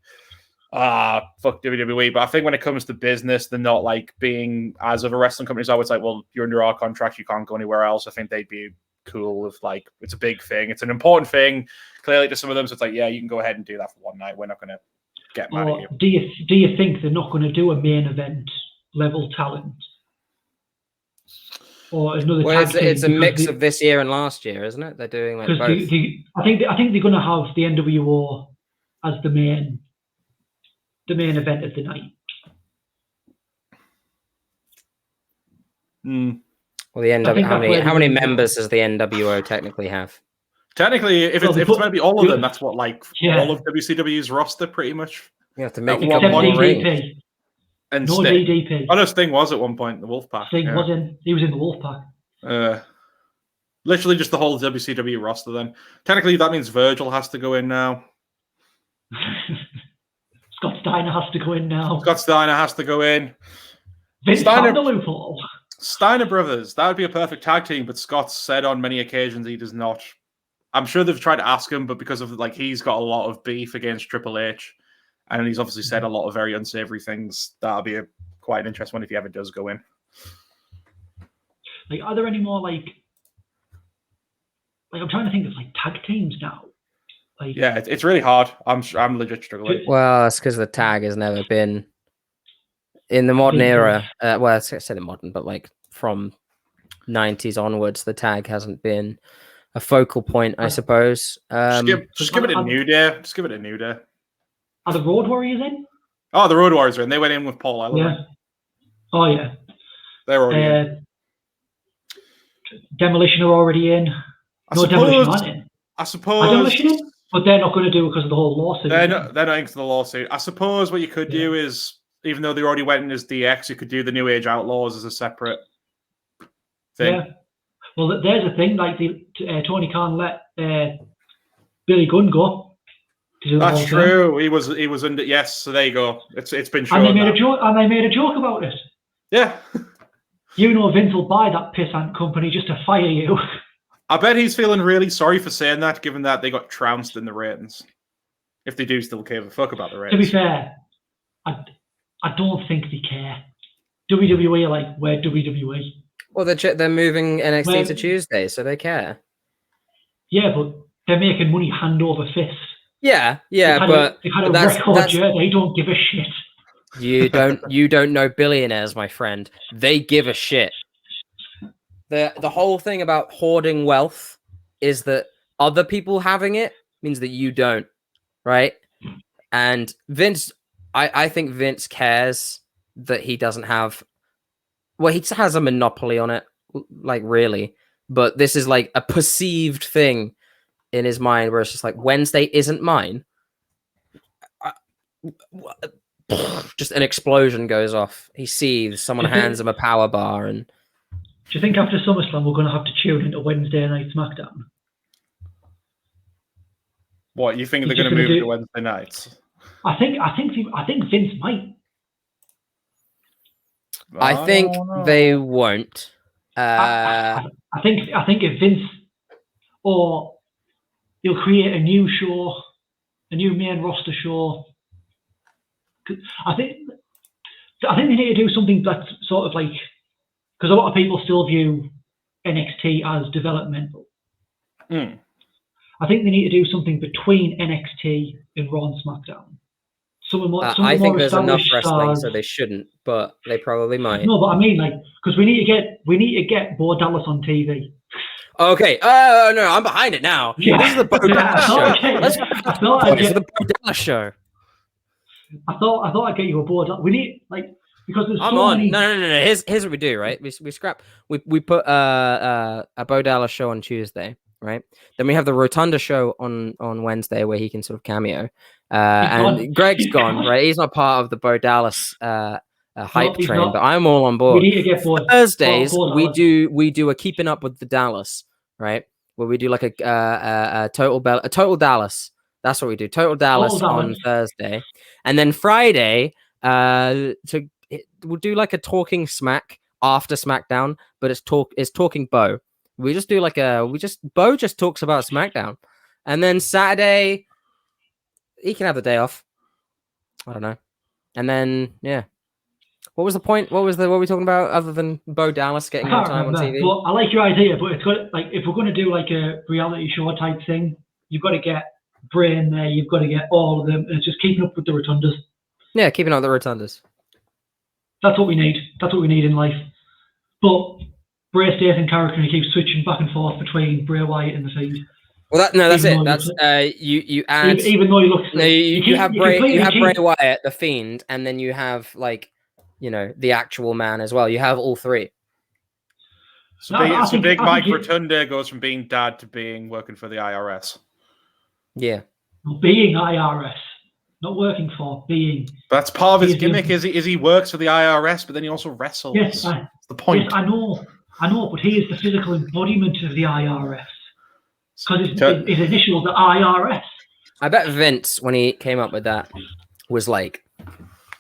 fuck WWE. But I think when it comes to business, they're not like being as of a wrestling company. So I was like, well, you're under our contract, you can't go anywhere else. I think they'd be cool with like, it's a big thing, it's an important thing. Clearly, to some of them, so it's like, yeah, you can go ahead and do that for one night. We're not going to get mad at you. Do you think they're not going to do a main event level talent? Or another tag team? It's a mix of this year and last year, isn't it? They're doing like both. I think they're going to have the NWO as the main event of the night. Well, the NWO. How many members does the NWO technically have? Technically, if it's going to be all of them, that's what all of WCW's roster, pretty much. You have to make one ring. And no Sting. DDP. I know Sting was at one point the Wolfpack. Sting was in. He was in the Wolfpack. Literally just the whole WCW roster. Then technically, that means Virgil has to go in now. Scott Steiner has to go in now. Scott Steiner has to go in. Vince found the loophole. Steiner brothers, that would be a perfect tag team, but Scott's said on many occasions he does not. I'm sure they've tried to ask him, but because of he's got a lot of beef against Triple H, and he's obviously said a lot of very unsavory things. That'll be quite an interesting one if he ever does go in. Are there any more I'm trying to think of tag teams now. Yeah, it's really hard. I'm legit struggling. Well, that's because the tag has never been in the modern era. Well, I said in modern, but from 90s onwards, the tag hasn't been a focal point, I suppose. Just give it a new day. Just give it a new day. Are the Road Warriors in? Oh, the Road Warriors are in. They went in with Paul Ellering. Yeah. Oh, yeah. They're already in. Demolition are already in. Demolition aren't in. I suppose. Are Demolition in? But they're not going to do it because of the whole lawsuit. They're not into the lawsuit. I suppose what you could do is, even though they already went in as DX, you could do the New Age Outlaws as a separate thing. Yeah. Well, there's a thing. Tony Khan let Billy Gunn go. That's true. He was under. Yes. So there you go. It's been shown. And they made a joke. And they made a joke about it. Yeah. Vince will buy that pissant company just to fire you. I bet he's feeling really sorry for saying that, given that they got trounced in the ratings. If they do still give a fuck about the ratings. To be fair, I don't think they care. WWE are we're WWE. Well, they're moving NXT to Tuesday, so they care. Yeah, but they're making money hand over fist. Yeah, they've had a record year. They don't give a shit. You don't know billionaires, my friend. They give a shit. The whole thing about hoarding wealth is that other people having it means that you don't, right? And Vince, I think Vince cares that he doesn't have. Well, he has a monopoly on it, really. But this is a perceived thing in his mind where it's just Wednesday isn't mine. Just an explosion goes off. He sees someone hands him a power bar, and do you think after SummerSlam we're going to have to tune into Wednesday night SmackDown? What you think they're going to move to Wednesday nights? I think Vince might. I think they won't. I think if Vince, or he'll create a new show, a new main roster show. I think they need to do something that's sort of because a lot of people still view NXT as developmental. Mm. I think they need to do something between NXT and Raw and SmackDown. I think there's enough wrestling, so they shouldn't, but they probably might. No, but I mean, because we need to get Bo Dallas on TV. Okay. No, I'm behind it now. Yeah. This is the Bo Dallas show. Let's this is the Bo Dallas show. I thought I'd get you a Bo Dallas. We need because there's I'm so on. many... No. Here's what we do, right? We scrap. We put a Bo Dallas show on Tuesday, right? Then we have the Rotunda show on Wednesday where he can sort of cameo. And Greg's gone, right? He's not part of the Bo Dallas hype train, but I'm all on board. We need to get Thursdays we do a keeping up with the Dallas, right? Where we do a total Dallas. That's what we do. Total Dallas on Thursday, and then Friday we'll do a talking smack after SmackDown, but it's talking Bo. We just do Bo just talks about SmackDown, and then Saturday he can have the day off. I don't know, and then what was the point? What were we talking about other than Bo Dallas getting more time on TV? Well, I like your idea, but it's got if we're going to do a reality show type thing, you've got to get Bray in there. You've got to get all of them. And it's just keeping up with the Rotundas. Yeah, keeping up with the Rotundas. That's what we need. That's what we need in life. But Bray stays in character and he keeps switching back and forth between Bray Wyatt and the Fiend. Well, that's it. That's you add. Even though he looks. No, you have Bray Wyatt, the Fiend, and then you have the actual man as well. You have all three. So Big Mike Rotunda goes from being dad to being working for the IRS. Yeah. Being IRS. Not working for, being. That's part of his gimmick. Is he works for the IRS, but then he also wrestles. Yes, that's the point. Yes, I know, but he is the physical embodiment of the IRS. Because his initials are IRS. I bet Vince, when he came up with that, was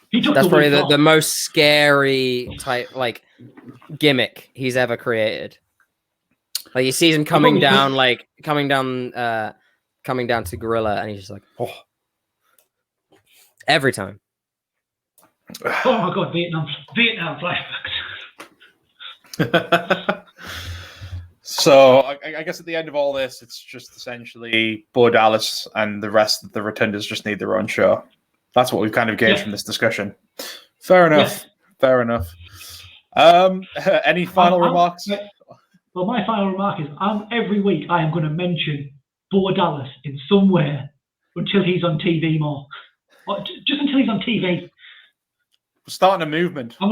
He took That's the probably week the off. most scary type like gimmick he's ever created. Like you see him coming down to Gorilla, and he's just like, oh, every time. Oh my God, Vietnam flashbacks. So I guess at the end of all this, it's just essentially Bo Dallas and the rest of the Rotunders just need their own show. That's what we've kind of gauged from this discussion. Fair enough. Fair enough. Any final remarks? Well, my final remark is every week I am going to mention Bo Dallas in some way until he's on TV more. Or just until he's on TV. We're starting a movement. I'm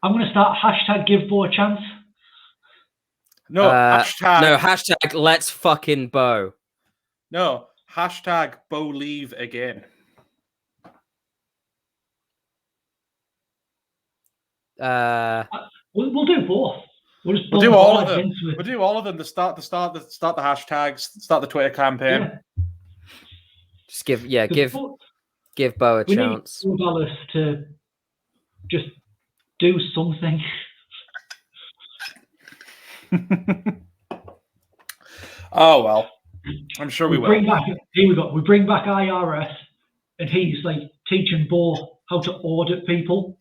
gonna start hashtag give Bo a chance. No, hashtag let's fucking Bo. No, hashtag Bo leave again. We'll do both. We'll do all of them. We'll do all of them. Start the hashtags. Start the Twitter campaign. Yeah. Just give Bo a chance. We need Bo Dallas to just do something. Oh well, I'm sure we will. Here we go. We bring back IRS, and he's like teaching Bo how to audit people,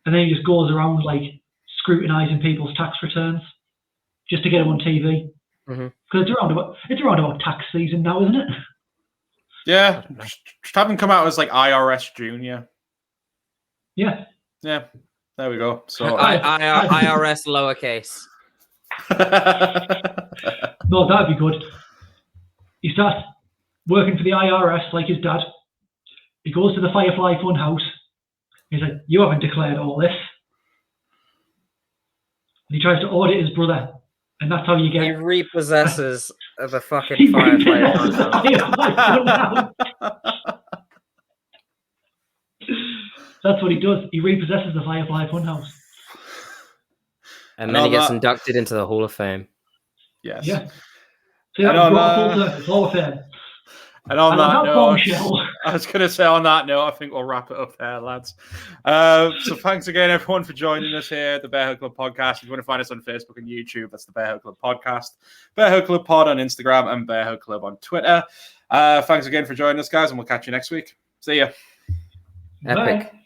and then he just goes around like scrutinizing people's tax returns just to get them on TV. Because it's around about tax season now, isn't it? Yeah, just have him come out as like IRS Junior. Yeah. Yeah. There we go. So IRS lowercase. No, that'd be good. He starts working for the IRS like his dad. He goes to the Firefly Funhouse. He's like, "You haven't declared all this." And he tries to audit his brother, and that's how you get. He repossesses the fucking Firefly Funhouse. That's what he does. He repossesses the Firefly Funhouse. And then he gets inducted into the Hall of Fame. Yes. Yeah. So Hall of Fame. And on that note, I was going to say on that note, I think we'll wrap it up there, lads. So thanks again, everyone, for joining us here at the Bearhug Club Podcast. If you want to find us on Facebook and YouTube, that's the Bearhug Club Podcast. Bearhug Club Pod on Instagram and Bearhug Club on Twitter. Thanks again for joining us, guys, and we'll catch you next week. See ya. Epic. Bye.